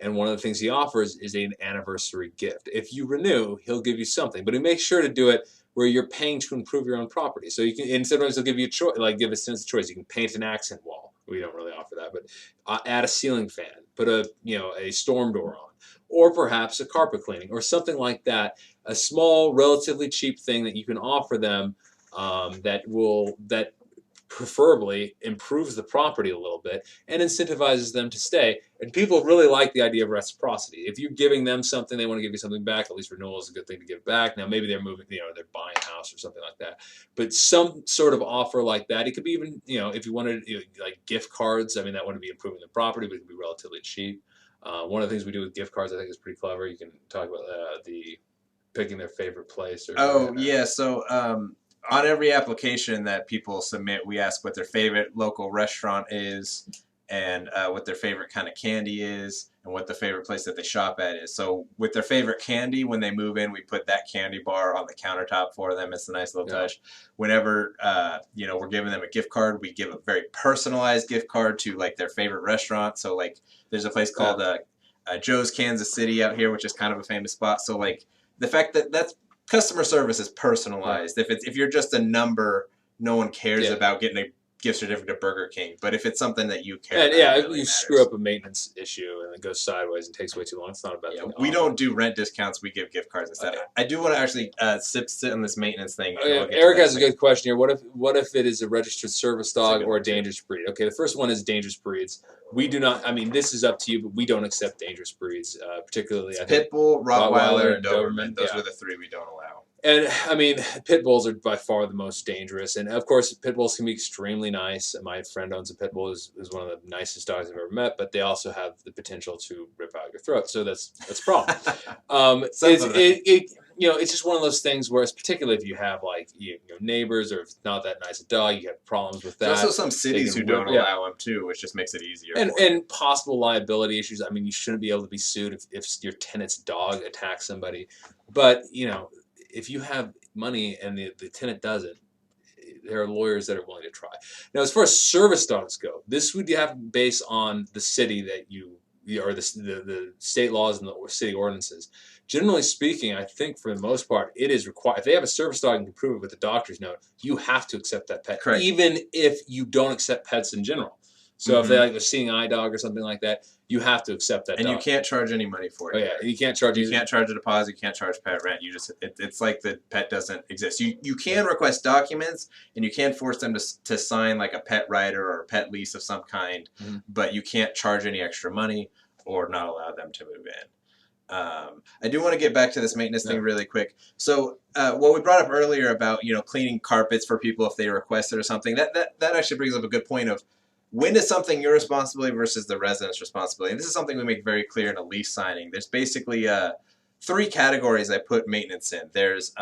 And one of the things he offers is an anniversary gift. If you renew, he'll give you something, but he makes sure to do it where you're paying to improve your own property. So you can, and sometimes they'll give you a choice, like give a tenant a choice. You can paint an accent wall. We don't really offer that, but add a ceiling fan, put a storm door on, or perhaps a carpet cleaning or something like that. A small, relatively cheap thing that you can offer them that preferably improves the property a little bit and incentivizes them to stay. And people really like the idea of reciprocity. If you're giving them something, they want to give you something back. At least renewal is a good thing to give back. Now maybe they're moving, they're buying a house or something like that. But some sort of offer like that, it could be even, if you wanted like gift cards. I mean, that wouldn't be improving the property, but it could be relatively cheap. One of the things we do with gift cards, I think, is pretty clever. You can talk about the picking their favorite place. Yeah. So on every application that people submit, we ask what their favorite local restaurant is, and what their favorite kind of candy is, and what the favorite place that they shop at is. So with their favorite candy, when they move in, we put that candy bar on the countertop for them. It's a nice little touch. Whenever we're giving them a gift card, we give a very personalized gift card to like their favorite restaurant. So like there's a place called Joe's Kansas City out here, which is kind of a famous spot. So like the fact that that's customer service is personalized. Yeah. If you're just a number, no one cares about getting a gift certificate to Burger King. But if it's something that you care about, if you screw up a maintenance issue and it goes sideways and takes way too long, it's not a bad thing. We don't do rent discounts. We give gift cards instead. Okay. I do want to actually sit on this maintenance thing. Eric has a good question here. What if it is a registered service dog or a dangerous breed? Okay, the first one is dangerous breeds. We do not. I mean, this is up to you, but we don't accept dangerous breeds, particularly Pit Bull, Rottweiler, and Doberman. Those are the three we don't allow. And I mean, pit bulls are by far the most dangerous. And of course, pit bulls can be extremely nice. My friend owns a pit bull, is one of the nicest dogs I've ever met, but they also have the potential to rip out your throat. So that's a problem. It's just one of those things where, it's particularly if you have like neighbors, or if it's not that nice a dog, you have problems with that. There's also some cities who don't allow them too, which just makes it easier. And possible liability issues. I mean, you shouldn't be able to be sued if your tenant's dog attacks somebody. But if you have money and the tenant doesn't, there are lawyers that are willing to try. Now, as far as service dogs go, this would have based on the city that or the state laws and the city ordinances. Generally speaking, I think for the most part, it is required. If they have a service dog and can prove it with a doctor's note, you have to accept that pet, correct, even if you don't accept pets in general. So if they like a seeing eye dog or something like that, you have to accept that. And dog. You can't charge any money for it. Oh yeah, you can't charge. You can't charge a deposit. You can't charge pet rent. You just it's like the pet doesn't exist. You can request documents, and you can force them to sign like a pet rider or a pet lease of some kind, but you can't charge any extra money or not allow them to move in. I do want to get back to this maintenance thing really quick. So what we brought up earlier about cleaning carpets for people if they request it or something, that actually brings up a good point of, when is something your responsibility versus the resident's responsibility? And this is something we make very clear in a lease signing. There's basically 3 categories I put maintenance in. There's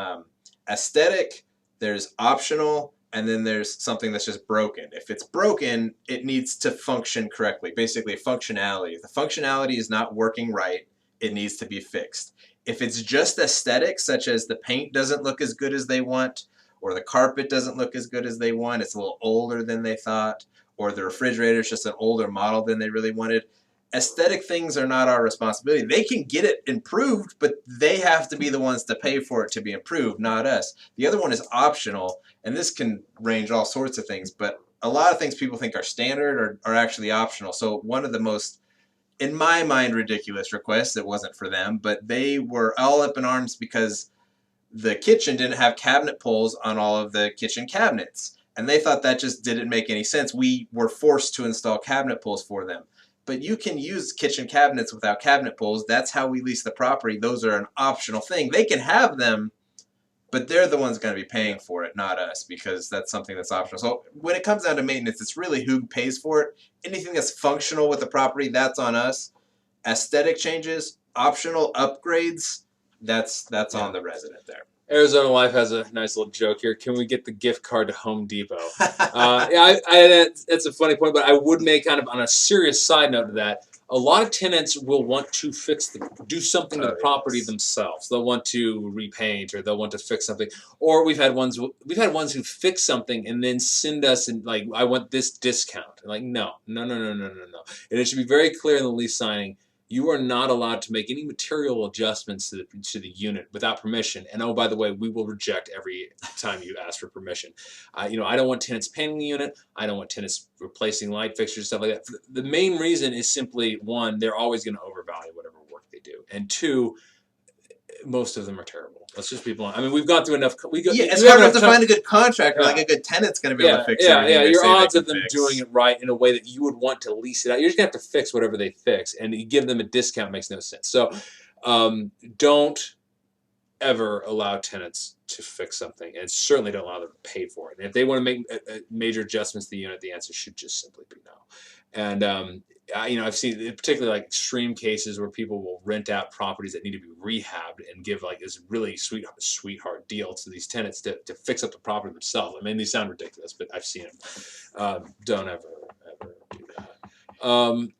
aesthetic, there's optional, and then there's something that's just broken. If it's broken, it needs to function correctly. Basically, functionality. If the functionality is not working right, it needs to be fixed. If it's just aesthetic, such as the paint doesn't look as good as they want, or the carpet doesn't look as good as they want, it's a little older than they thought, or the refrigerator is just an older model than they really wanted. Aesthetic things are not our responsibility. They can get it improved, but they have to be the ones to pay for it to be improved, not us. The other one is optional, and this can range all sorts of things, but a lot of things people think are standard are actually optional. So one of the most, in my mind, ridiculous requests, it wasn't for them, but they were all up in arms because the kitchen didn't have cabinet pulls on all of the kitchen cabinets. And they thought that just didn't make any sense. We were forced to install cabinet pulls for them. But you can use kitchen cabinets without cabinet pulls. That's how we lease the property. Those are an optional thing. They can have them, but they're the ones going to be paying for it, not us, because that's something that's optional. So when it comes down to maintenance, it's really who pays for it. Anything that's functional with the property, that's on us. Aesthetic changes, optional upgrades, that's on the resident there. Arizona Life has a nice little joke here. Can we get the gift card to Home Depot? That's a funny point, but I would make, kind of on a serious side note to that, a lot of tenants will want to do something to the property themselves. They'll want to repaint, or they'll want to fix something. Or we've had ones who fix something and then send us and I want this discount. And no. And it should be very clear in the lease signing. you are not allowed to make any material adjustments to the unit without permission. And oh, by the way, we will reject every time you ask for permission. I don't want tenants painting the unit. I don't want tenants replacing light fixtures, stuff like that. The main reason is simply, one, they're always going to overvalue whatever work they do, and two, most of them are terrible. Let's just be blunt. I mean, we've gone through enough. It's hard enough to find a good contractor, like a good tenant's going to be able to fix it. Yeah. Your odds of them doing it right in a way that you would want to lease it out, you're just going to have to fix whatever they fix, and you give them a discount makes no sense. So, don't ever allow tenants to fix something, and certainly don't allow them to pay for it. And if they want to make major adjustments to the unit, the answer should just simply be no. And I've seen particularly like extreme cases where people will rent out properties that need to be rehabbed and give like this really sweetheart deal to these tenants to fix up the property themselves. I mean, these sound ridiculous, but I've seen them. Don't ever do that.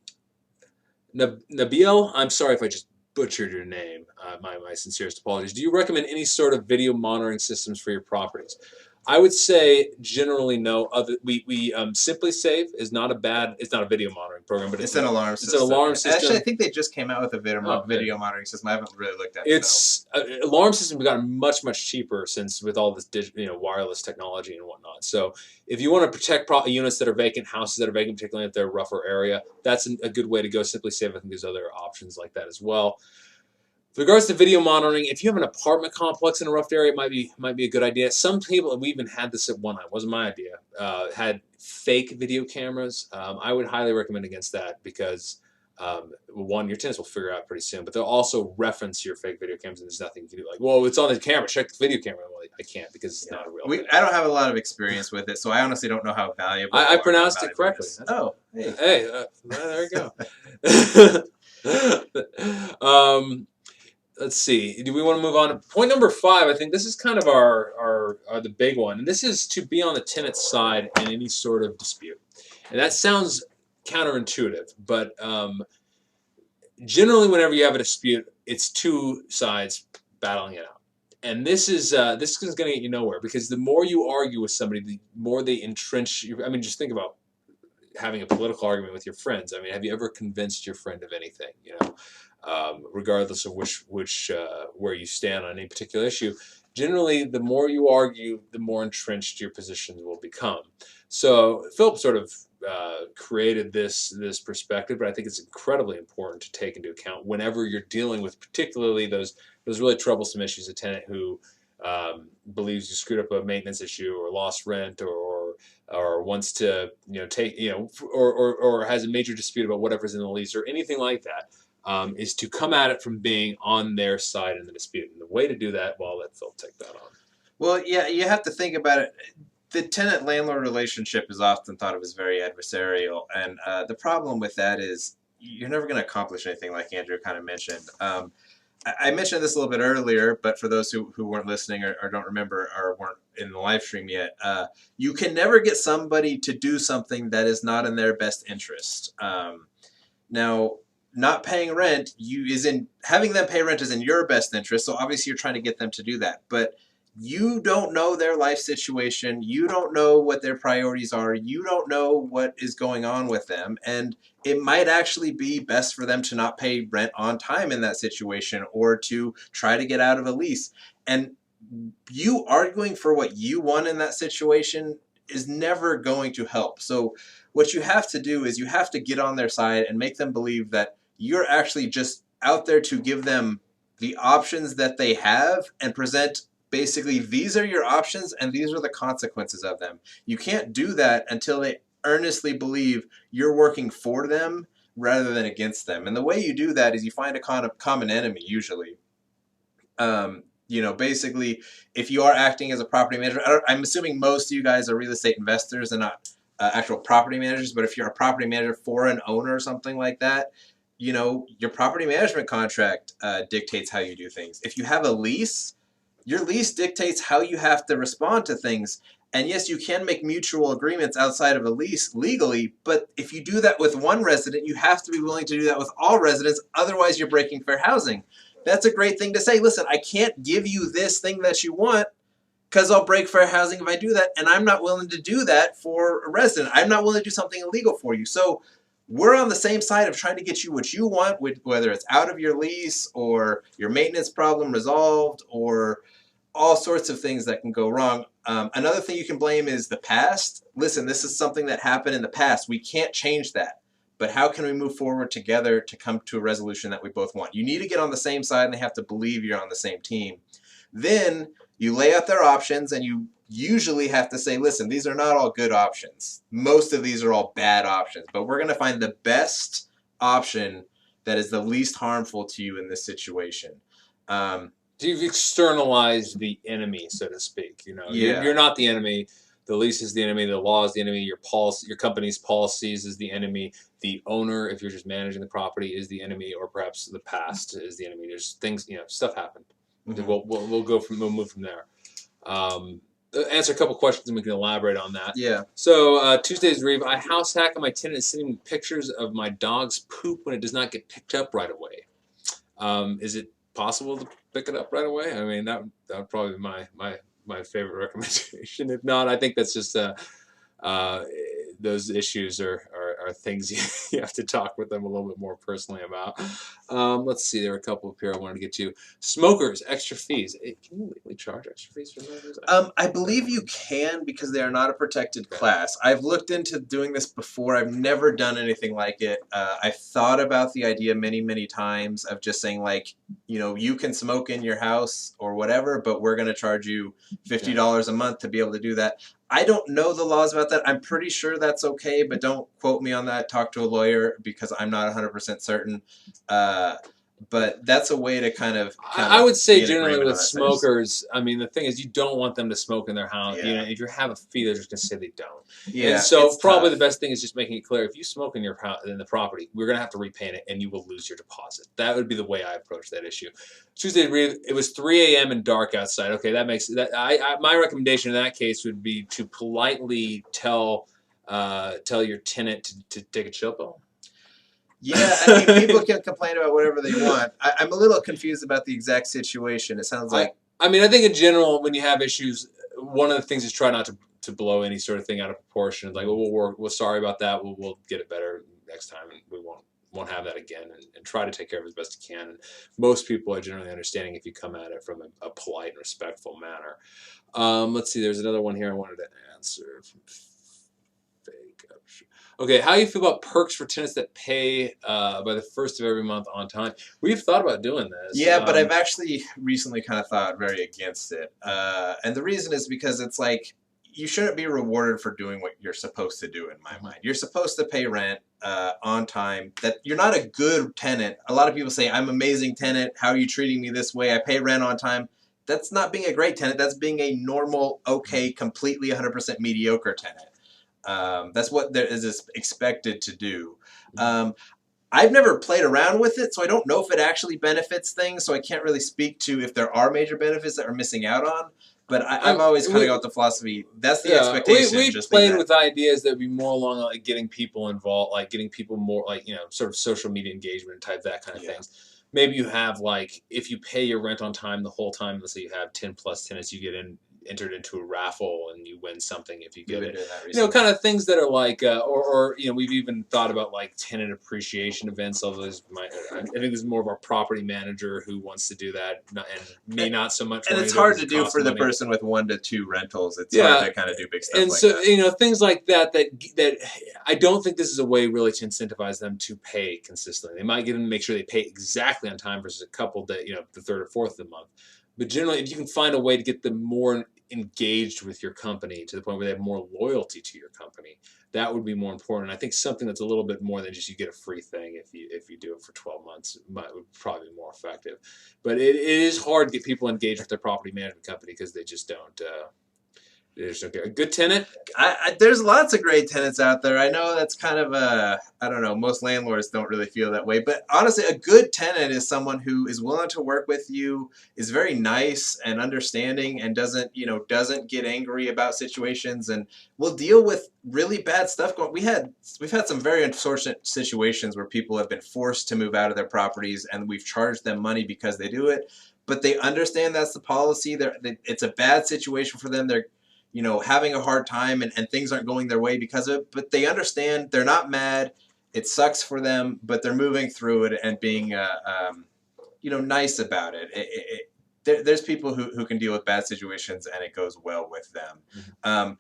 Nabil, I'm sorry if I just butchered your name. My sincerest apologies. Do you recommend any sort of video monitoring systems for your properties? I would say generally no. Simply Save is not a bad. It's not a video monitoring program, but it's an alarm system. It's an alarm system. Actually, I think they just came out with a video monitoring system. I haven't really looked at it. It's alarm systems have gotten much cheaper since with all this wireless technology and whatnot. So if you want to protect units that are vacant, houses that are vacant, particularly if they're a rougher area, that's a good way to go. Simply Save. I think there's other options like that as well. With regards to video monitoring, if you have an apartment complex in a rough area, it might be a good idea. Some people, and we even had this at one time, wasn't my idea, had fake video cameras. I would highly recommend against that because, one, your tenants will figure out pretty soon, but they'll also reference your fake video cameras, and there's nothing you can do. Like, well, it's on the camera, check the video camera. Well, I can't because it's not a real video. I don't have a lot of experience with it, so I honestly don't know how valuable I pronounced it correctly. Oh, hey. Hey, there we go. Let's see. Do we want to move on to point number 5? I think this is kind of our the big one, and this is to be on the tenant's side in any sort of dispute. And that sounds counterintuitive, but generally, whenever you have a dispute, it's two sides battling it out. And this is going to get you nowhere because the more you argue with somebody, the more they entrench you. I mean, just think about having a political argument with your friends. I mean, have you ever convinced your friend of anything? Regardless of where you stand on any particular issue, generally, the more you argue, the more entrenched your positions will become. So Philip sort of created this perspective, but I think it's incredibly important to take into account whenever you're dealing with, particularly those really troublesome issues. A tenant who believes you screwed up a maintenance issue or lost rent or wants to take or has a major dispute about whatever's in the lease or anything like that. Is to come at it from being on their side in the dispute. And the way to do that, well, I'll let Phil take that on. Well, yeah, you have to think about it. The tenant-landlord relationship is often thought of as very adversarial. And the problem with that is you're never going to accomplish anything like Andrew kind of mentioned. I mentioned this a little bit earlier, but for those who weren't listening or don't remember or weren't in the live stream yet, you can never get somebody to do something that is not in their best interest. Now, not paying rent, having them pay rent is in your best interest. So obviously you're trying to get them to do that. But you don't know their life situation. You don't know what their priorities are. You don't know what is going on with them. And it might actually be best for them to not pay rent on time in that situation or to try to get out of a lease. And you arguing for what you want in that situation is never going to help. So what you have to do is you have to get on their side and make them believe that you're actually just out there to give them the options that they have and present basically these are your options and these are the consequences of them. You can't do that until they earnestly believe you're working for them rather than against them. And the way you do that is you find a common enemy usually. Basically, if you are acting as a property manager, I'm assuming most of you guys are real estate investors and not actual property managers, but if you're a property manager for an owner or something like that, your property management contract dictates how you do things. If you have a lease, your lease dictates how you have to respond to things. And yes, you can make mutual agreements outside of a lease legally, but if you do that with one resident, you have to be willing to do that with all residents. Otherwise, you're breaking fair housing. That's a great thing to say. Listen, I can't give you this thing that you want because I'll break fair housing if I do that. And I'm not willing to do that for a resident. I'm not willing to do something illegal for you. So we're on the same side of trying to get you what you want, whether it's out of your lease or your maintenance problem resolved or all sorts of things that can go wrong. Another thing you can blame is the past. Listen, this is something that happened in the past. We can't change that. But how can we move forward together to come to a resolution that we both want? You need to get on the same side and they have to believe you're on the same team. Then you lay out their options and you usually have to say, listen, these are not all good options. Most of these are all bad options, but we're going to find the best option that is the least harmful to you in this situation. You've externalized the enemy, so to speak. You're not the enemy. The lease is the enemy. The law is the enemy. Your company's policies is the enemy. The owner, if you're just managing the property, is the enemy, or perhaps the past is the enemy. There's things, stuff happened. Mm-hmm. We'll move from there. Answer a couple questions and we can elaborate on that. Yeah. So Tuesday's Reeve, I house hack and my tenant is sending me pictures of my dog's poop when it does not get picked up right away. Is it possible to pick it up right away? I mean, that would probably be my favorite recommendation. If not, I think that's just those issues are things you have to talk with them a little bit more personally about. Let's see, there are a couple up here I wanted to get to. Smokers, extra fees. Can you legally charge extra fees for smokers? I believe you can because they are not a protected class. I've looked into doing this before. I've never done anything like it. I've thought about the idea many, many times of just saying, like, you can smoke in your house or whatever, but we're going to charge you $50 a month to be able to do that. I don't know the laws about that. I'm pretty sure that's okay, but don't quote me on that. Talk to a lawyer because I'm not 100% certain. But that's a way to kind of I would say generally with smokers, I mean, the thing is you don't want them to smoke in their house. Yeah. If you have a fee, they're just going to say they don't. Yeah, and so probably the best thing is just making it clear, if you smoke in the property, we're going to have to repaint it and you will lose your deposit. That would be the way I approach that issue. Tuesday, it was 3 a.m. and dark outside. Okay, that makes that. My recommendation in that case would be to politely tell your tenant to take a chill pill. Yeah, I mean, people can complain about whatever they want. I'm a little confused about the exact situation. It sounds like... I mean, I think in general, when you have issues, one of the things is try not to blow any sort of thing out of proportion. Like, we're sorry about that. We'll get it better next time, and we won't have that again, and try to take care of it as best you can. And most people are generally understanding if you come at it from a polite and respectful manner. Let's see, there's another one here I wanted to answer. Okay, how do you feel about perks for tenants that pay by the first of every month on time? We've thought about doing this. Yeah, but I've actually recently kind of thought very against it. And the reason is because it's like, you shouldn't be rewarded for doing what you're supposed to do, in my mind. You're supposed to pay rent on time. That you're not a good tenant. A lot of people say, I'm an amazing tenant. How are you treating me this way? I pay rent on time. That's not being a great tenant. That's being a normal, okay, completely 100% mediocre tenant. That's what there is expected to do. I've never played around with it, so I don't know if it actually benefits things, so I can't really speak to if there are major benefits that we're missing out on. But I've always kind of got the philosophy, that's the expectation. We played with ideas that would be more along like getting people involved, like getting people more like, sort of social media engagement type, that kind of things. Maybe you have like, if you pay your rent on time the whole time, let's say you have 10 plus tenants, you get entered into a raffle and you win something if you get it. Kind of things that are like, or we've even thought about like tenant appreciation events. Although I think this is more of our property manager who wants to do that, and me not so much. And it's hard to do for the person with 1 to 2 rentals. It's hard to kind of do big stuff. And like so that. Things like that I don't think this is a way really to incentivize them to pay consistently. They might get them to make sure they pay exactly on time versus a couple that the third or fourth of the month. But generally, if you can find a way to get them more engaged with your company to the point where they have more loyalty to your company, that would be more important. I think something that's a little bit more than just you get a free thing if you do it for 12 months would probably be more effective. But it is hard to get people engaged with their property management company because they just don't. They just don't care. A good tenant? There's lots of great tenants out there. I know that's kind of I don't know, most landlords don't really feel that way. But honestly, a good tenant is someone who is willing to work with you, is very nice and understanding, and doesn't get angry about situations, and will deal with really bad stuff going. We've had some very unfortunate situations where people have been forced to move out of their properties, and we've charged them money because they do it. But they understand that's the policy. It's a bad situation for them. They're having a hard time and things aren't going their way because of it, but they understand, they're not mad. it sucks for them, but they're moving through it and being nice about it. There's people who can deal with bad situations and it goes well with them.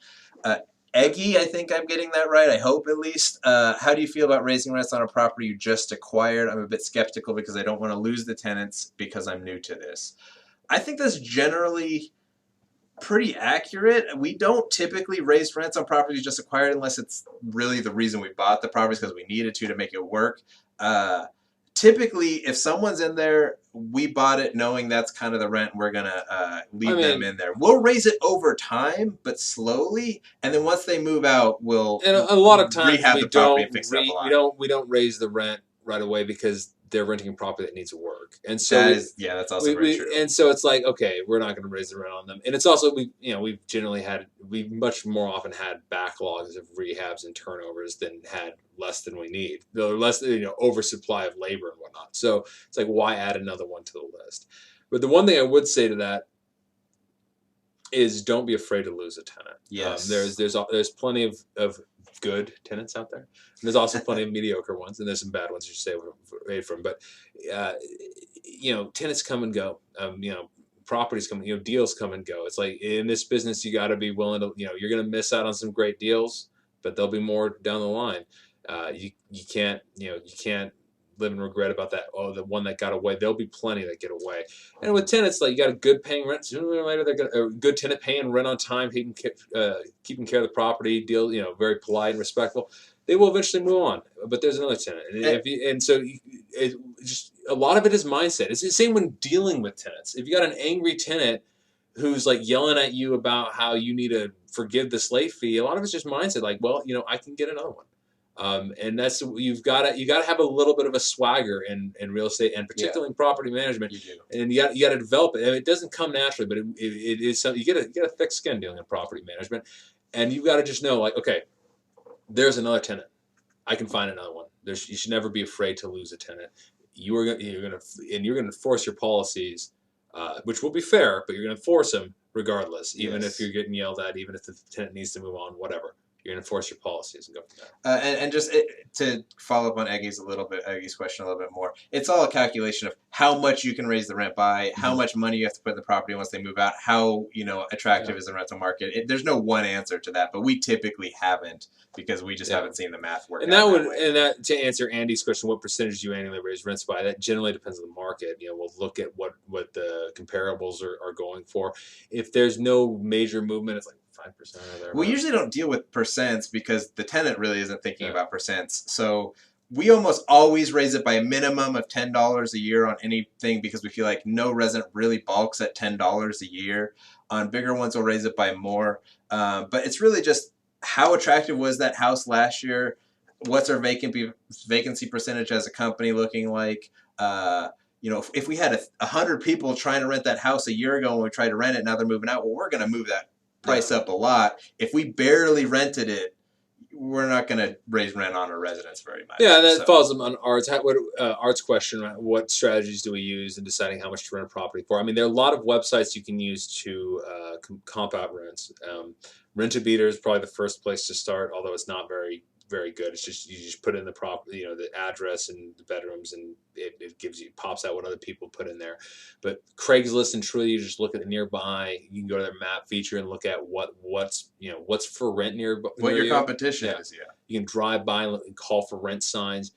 Eggy, I think I'm getting that right. I hope at least. How do you feel about raising rents on a property you just acquired? I'm a bit skeptical because I don't want to lose the tenants because I'm new to this. I think that's generally pretty accurate. We don't typically raise rents on properties just acquired unless it's really the reason we bought the properties because we needed to make it work. Typically, if someone's in there, we bought it knowing that's kind of the rent. We're going to leave them in there. We'll raise it over time, but slowly. And then once they move out, we'll and a lot of times rehab the property and fix it up a lot. We don't raise the rent right away because they're renting a property that needs work. And so that's also very true. And so it's like, okay, we're not going to raise the rent on them. And it's also, we've much more often had backlogs of rehabs and turnovers than had less than we need. Less, oversupply of labor and whatnot. So it's like, why add another one to the list? But the one thing I would say to that is don't be afraid to lose a tenant. Yes. There's plenty of good tenants out there. And there's also plenty of mediocre ones, and there's some bad ones you should stay away from. But tenants come and go. Properties come, deals come and go. It's like in this business, you got to be willing to, you're going to miss out on some great deals, but there'll be more down the line. You can't live in regret about that. Oh, the one that got away. There'll be plenty that get away. And with tenants, like you got a good paying rent. Sooner or later, a good tenant paying rent on time, keeping care of the property, deal, very polite and respectful. They will eventually move on. But there's another tenant, so just a lot of it is mindset. It's the same when dealing with tenants. If you got an angry tenant who's like yelling at you about how you need to forgive this late fee, a lot of it's just mindset. Like, well, I can get another one. And that's you got to have a little bit of a swagger in real estate and particularly in property management. You do. And you got to develop it. I mean, it doesn't come naturally, but it is something you get a thick skin dealing in property management, and you've got to just know like, okay, there's another tenant. I can find another one. You should never be afraid to lose a tenant. You're going to force your policies, which will be fair, but you're going to force them regardless, even if you're getting yelled at, even if the tenant needs to move on, whatever. You're going to enforce your policies and go from there. And just to follow up on Eggy's question a little bit more, it's all a calculation of how much you can raise the rent by, how much money you have to put in the property once they move out, how attractive is the rental market. There's no one answer to that, but we typically haven't because we just haven't seen the math work. And that to answer Andy's question, what percentage do you annually raise rents by? That generally depends on the market. We'll look at what the comparables are going for. If there's no major movement, it's like 5% or there. We usually don't deal with percents because the tenant really isn't thinking about percents. So we almost always raise it by a minimum of $10 a year on anything because we feel like no resident really balks at $10 a year. On bigger ones, we'll raise it by more. But it's really just how attractive was that house last year? What's our vacancy percentage as a company looking like? If we had 100 people trying to rent that house a year ago when we tried to rent it, now they're moving out, well, we're going to move that price up a lot. If we barely rented it, we're not going to raise rent on our residents very much. Yeah, and that falls on Art's Art's question. What strategies do we use in deciding how much to rent a property for? I mean, there are a lot of websites you can use to comp out rents. Rent-A-Beater is probably the first place to start, although it's not very good. It's just you just put in the the address and the bedrooms, and it pops out what other people put in there. But Craigslist and Truly, you just look at the nearby. You can go to their map feature and look at what's for rent nearby. What your competition is. Yeah, you can drive by and call for rent signs.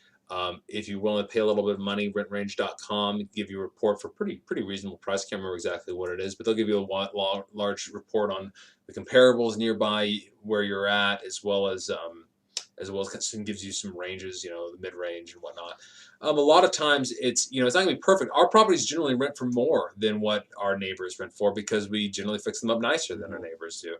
If you're willing to pay a little bit of money, rentrange.com give you a report for pretty reasonable price. Can't remember exactly what it is, but they'll give you a large report on the comparables nearby where you're at, as well as gives you some ranges, the mid-range and whatnot. A lot of times it's not going to be perfect. Our properties generally rent for more than what our neighbors rent for because we generally fix them up nicer than our neighbors do.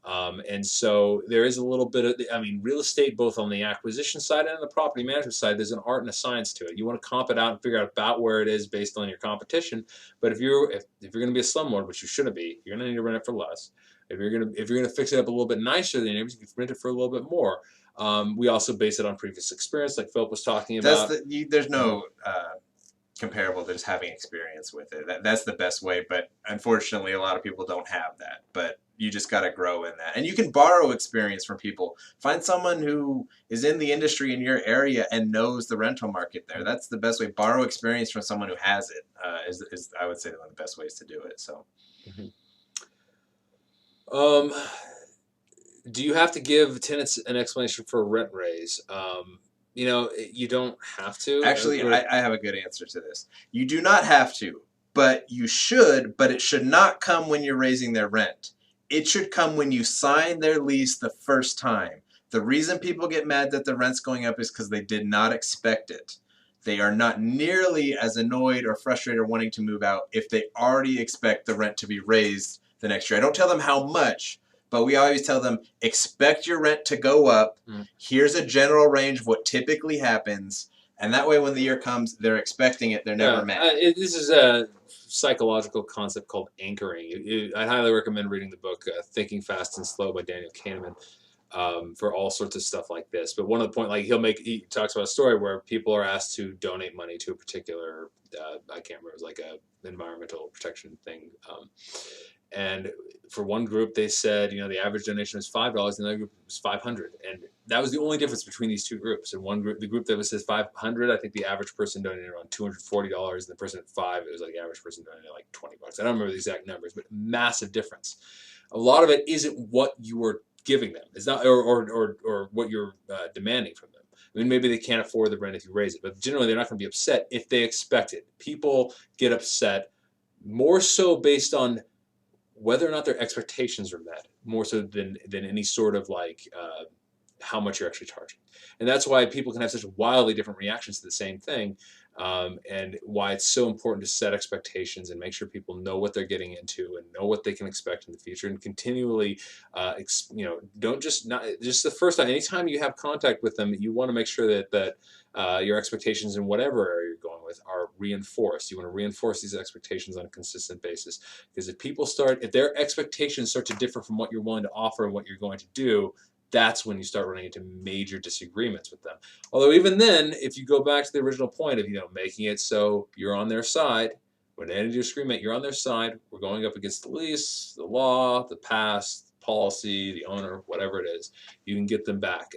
And so there is a little bit of, real estate, both on the acquisition side and on the property management side, there's an art and a science to it. You want to comp it out and figure out about where it is based on your competition. But if you're going to be a slumlord, which you shouldn't be, you're going to need to rent it for less. If you're going to fix it up a little bit nicer than your neighbors, you can rent it for a little bit more. We also base it on previous experience, like Philip was talking about. There's no comparable to just having experience with it. That's the best way, but unfortunately, a lot of people don't have that. But you just got to grow in that. And you can borrow experience from people. Find someone who is in the industry in your area and knows the rental market there. That's the best way. Borrow experience from someone who has it. Is I would say one of the best ways to do it. So. Do you have to give tenants an explanation for a rent raise? You don't have to. Actually, I have a good answer to this. You do not have to, but you should, but it should not come when you're raising their rent. It should come when you sign their lease the first time. The reason people get mad that the rent's going up is because they did not expect it. They are not nearly as annoyed or frustrated or wanting to move out if they already expect the rent to be raised the next year. I don't tell them how much, but we always tell them, expect your rent to go up. Here's a general range of what typically happens. And that way when the year comes, they're expecting it. They're never mad. This is a psychological concept called anchoring. I highly recommend reading the book Thinking Fast and Slow by Daniel Kahneman for all sorts of stuff like this. But one of the point, like he talks about a story where people are asked to donate money to a particular, I can't remember, it was like a environmental protection thing. And for one group, they said, the average donation was $5, and the other group was $500. And that was the only difference between these two groups. And one group, the group that was says $500, I think the average person donated around $240, and the person at $5, it was like the average person donated like $20. I don't remember the exact numbers, but massive difference. A lot of it isn't what you are giving them. It's not, or what you're demanding from them. I mean, maybe they can't afford the rent if you raise it, but generally they're not going to be upset if they expect it. People get upset more so based on whether or not their expectations are met, more so than any sort of like how much you're actually charging. And that's why people can have such wildly different reactions to the same thing, and why it's so important to set expectations and make sure people know what they're getting into and know what they can expect in the future, and continually, don't just the first time. Anytime you have contact with them, you want to make sure that your expectations in whatever area you're going with are reinforced. You want to reinforce these expectations on a consistent basis, because if their expectations start to differ from what you're willing to offer and what you're going to do, that's when you start running into major disagreements with them. Although even then, if you go back to the original point of making it so you're on their side, when any disagreement, you're on their side. We're going up against the lease, the law, the past, policy, the owner, whatever it is. You can get them back.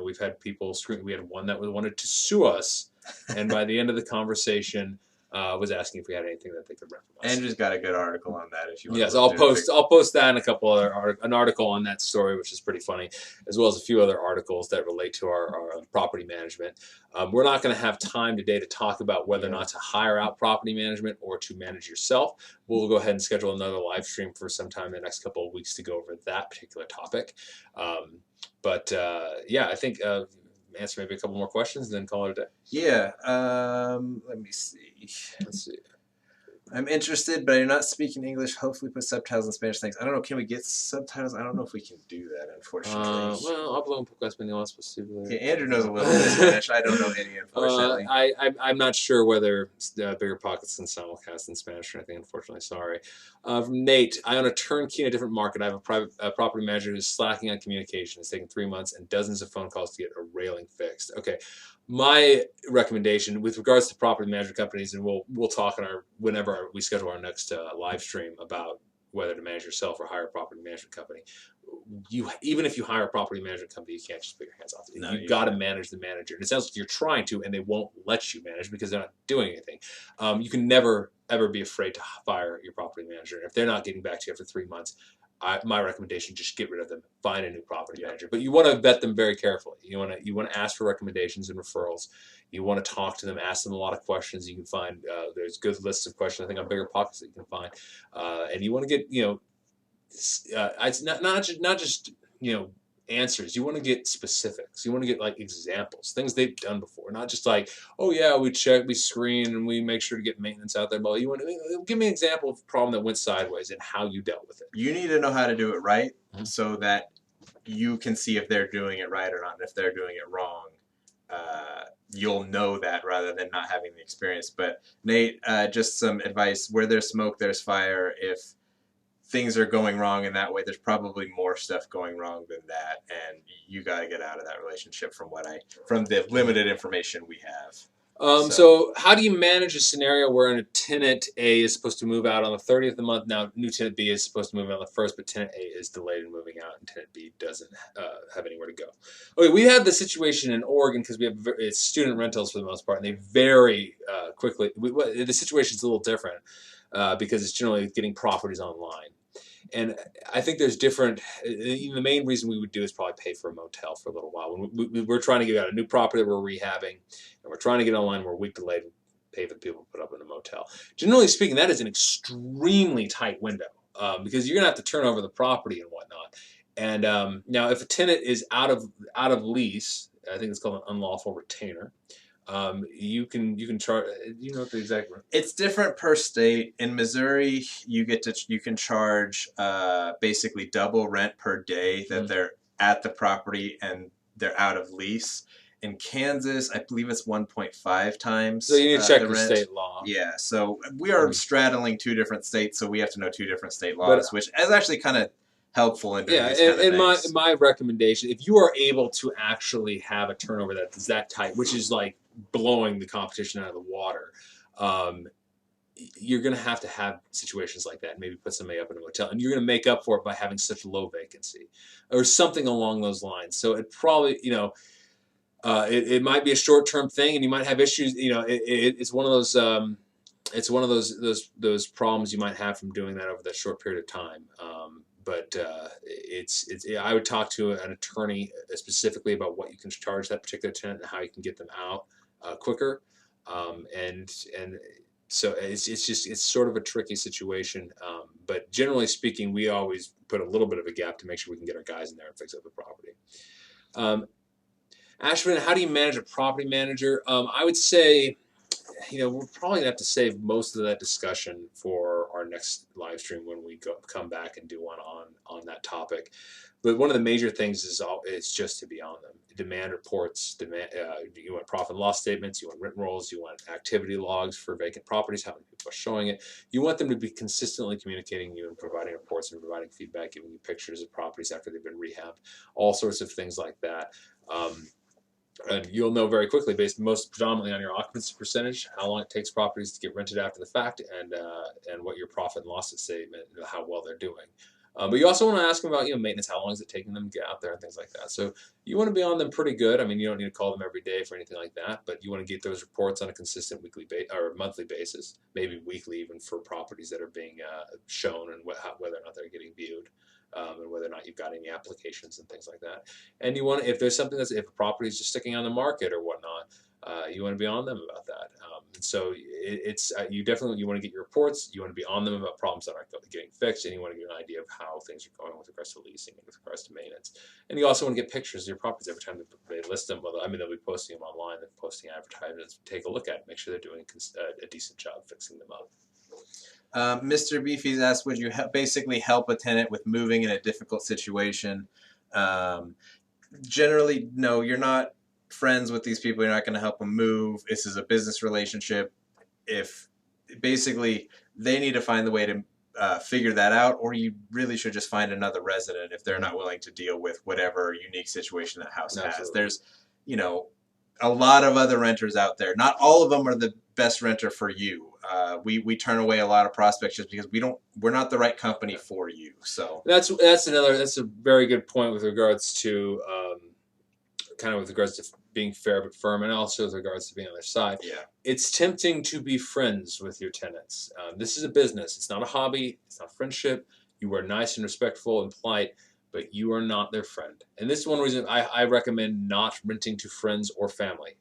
We've had people scream. We had one that wanted to sue us, and by the end of the conversation, was asking if we had anything that they could rent from us. Andrew's got a good article on that if you want. Yes, I'll post that and a couple other an article on that story, which is pretty funny, as well as a few other articles that relate to our property management. We're not going to have time today to talk about whether or not to hire out property management or to manage yourself. We'll go ahead and schedule another live stream for sometime in the next couple of weeks to go over that particular topic. I think answer maybe a couple more questions and then call it a day. Yeah. Let me see. Let's see. I'm interested, but I'm not speaking English. Hopefully put subtitles in Spanish. Thanks. I don't know. Can we get subtitles? I don't know if we can do that, unfortunately. Hablo un poco español posible. Yeah, Andrew knows a little bit of Spanish. I don't know any, unfortunately. I'm not sure whether BiggerPockets can simulcast in Spanish or anything, unfortunately. Sorry. From Nate, I own a turnkey in a different market. I have a property manager who's slacking on communication. It's taken 3 months and dozens of phone calls to get a railing fixed. Okay. My recommendation with regards to property management companies, and we'll talk whenever we schedule our next live stream about whether to manage yourself or hire a property management company. Even if you hire a property management company, you can't just put your hands off it. You've got to manage the manager. And it sounds like you're trying to, and they won't let you manage because they're not doing anything. You can never, ever be afraid to fire your property manager. And if they're not getting back to you after 3 months, my recommendation, just get rid of them, find a new property manager. But you want to vet them very carefully. You want to ask for recommendations and referrals. You want to talk to them, ask them a lot of questions. You can find there's good lists of questions I think on BiggerPockets that you can find, and you want to get it's not just answers. You want to get specifics. You want to get like examples, things they've done before, not just like, oh yeah, we check, we screen, and we make sure to get maintenance out there. But you want to give me an example of a problem that went sideways and how you dealt with it. You need to know how to do it right, so that you can see if they're doing it right or not. And if they're doing it wrong, you'll know that rather than not having the experience. But Nate, just some advice: where there's smoke, there's fire. If things are going wrong in that way, there's probably more stuff going wrong than that, and you got to get out of that relationship from the limited information we have. So how do you manage a scenario where a tenant A is supposed to move out on the 30th of the month? Now, new tenant B is supposed to move out on the 1st, but tenant A is delayed in moving out, and tenant B doesn't have anywhere to go. Okay, we have the situation in Oregon because we have it's student rentals for the most part, and they vary quickly. The situation is a little different because it's generally getting properties online. And I think there's different. The main reason we would do is probably pay for a motel for a little while. When we're trying to get out a new property that we're rehabbing, and we're trying to get online, we're a week delayed. Pay for the people to put up in a motel. Generally speaking, that is an extremely tight window because you're gonna have to turn over the property and whatnot. And now, if a tenant is out of lease, I think it's called an unlawful retainer. You can charge. You know the exact. It's different per state. In Missouri, you can charge basically double rent per day that they're at the property and they're out of lease. In Kansas, I believe it's 1.5 times. So you need to check your state law. Yeah, so we are straddling two different states, so we have to know two different state laws, which is actually kind of helpful in doing these kind of things. And my recommendation, if you are able to actually have a turnover that is that tight, which is like blowing the competition out of the water, you're going to have situations like that and maybe put somebody up in a hotel, and you're going to make up for it by having such low vacancy or something along those lines. So it probably, it might be a short-term thing, and you might have issues. It's one of those. It's one of those problems you might have from doing that over that short period of time. But I would talk to an attorney specifically about what you can charge that particular tenant and how you can get them out quicker. And so it's sort of a tricky situation. But generally speaking, we always put a little bit of a gap to make sure we can get our guys in there and fix up the property. Ashwin, how do you manage a property manager? I would say, we're probably gonna have to save most of that discussion for our next live stream when we come back and do one on that topic. But one of the major things is just to be on them. Demand reports, you want profit and loss statements, you want rent rolls, you want activity logs for vacant properties, how many people are showing it. You want them to be consistently communicating you and providing reports and providing feedback, giving you pictures of properties after they've been rehabbed, all sorts of things like that. And you'll know very quickly, based most predominantly on your occupancy percentage, how long it takes properties to get rented after the fact, and what your profit and loss statement, how well they're doing. But you also want to ask them about maintenance. How long is it taking them to get out there and things like that. So you want to be on them pretty good. I mean, you don't need to call them every day for anything like that, but you want to get those reports on a consistent weekly or monthly basis, maybe weekly even for properties that are being shown and whether or not they're getting viewed. And whether or not you've got any applications and things like that. And you want, if there's something if a property is just sticking on the market or whatnot, you want to be on them about that. And so you definitely want to get your reports. You want to be on them about problems that aren't getting fixed, and you want to get an idea of how things are going with regards to leasing and with regards to maintenance. And you also want to get pictures of your properties every time they list them. Well, I mean, they'll be posting them online, they're posting advertisements. Take a look at it, make sure they're doing a decent job fixing them up. Mr. Beefy's asked, would you basically help a tenant with moving in a difficult situation? Generally, no, you're not friends with these people. You're not going to help them move. This is a business relationship. If basically they need to find the way to figure that out, or you really should just find another resident if they're not willing to deal with whatever unique situation that house has. There's, a lot of other renters out there. Not all of them are the best renter for you. We turn away a lot of prospects just because we're not the right company for you. So that's a very good point with regards to being fair but firm, and also with regards to being on their side. Yeah, it's tempting to be friends with your tenants. This is a business. It's not a hobby. It's not friendship. You are nice and respectful and polite, but you are not their friend. And this is one reason I recommend not renting to friends or family.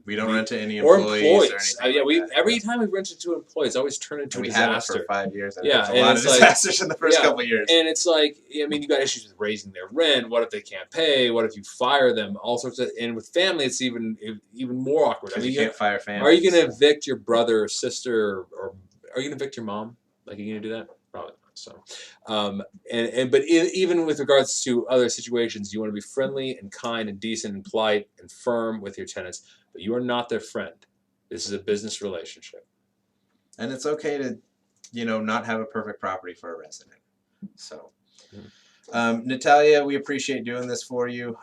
We don't rent to any employees. Every time we've rented to employees, it's always turned into a disaster. We have it for 5 years. And yeah, there's a lot of disasters in the first couple of years. And it's like, you got issues with raising their rent. What if they can't pay? What if you fire them? All sorts of. And with family, it's even more awkward. I mean, you can't fire family. Are you going to evict your brother or sister, or are you going to evict your mom? Like, are you going to do that? Probably not. So, but even with regards to other situations, you want to be friendly and kind and decent and polite and firm with your tenants, but you are not their friend. This is a business relationship. And it's okay to, not have a perfect property for a resident. So, Natalia, we appreciate doing this for you.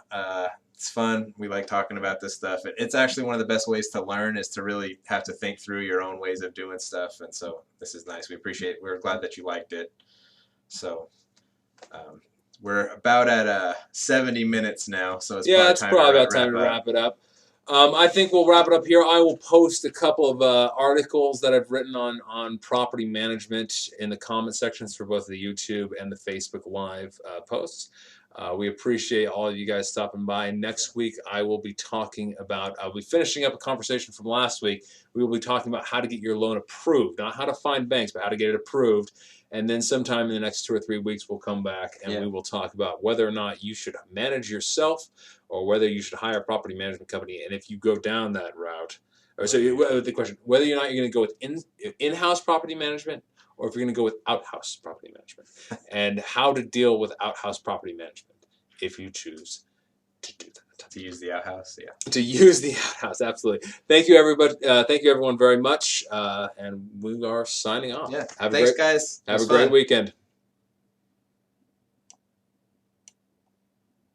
It's fun. We like talking about this stuff. It's actually one of the best ways to learn is to really have to think through your own ways of doing stuff. And so this is nice. We appreciate it. We're glad that you liked it. So we're about at 70 minutes now. So it's probably about time to wrap it up. I think we'll wrap it up here. I will post a couple of articles that I've written on property management in the comment sections for both the YouTube and the Facebook Live posts. We appreciate all of you guys stopping by. Next week, I'll be finishing up a conversation from last week. We will be talking about how to get your loan approved, not how to find banks, but how to get it approved. And then sometime in the next 2 or 3 weeks, we'll come back and we will talk about whether or not you should manage yourself or whether you should hire a property management company. And if you go down that route, the question, whether or not you're going to go with in-house property management or if you're going to go with out-house property management, and how to deal with out-house property management if you choose to do that. To use the outhouse, To use the outhouse, absolutely. Thank you, everybody. Thank you, everyone, very much. And we are signing off. Yeah. Thanks, guys. Have a great weekend.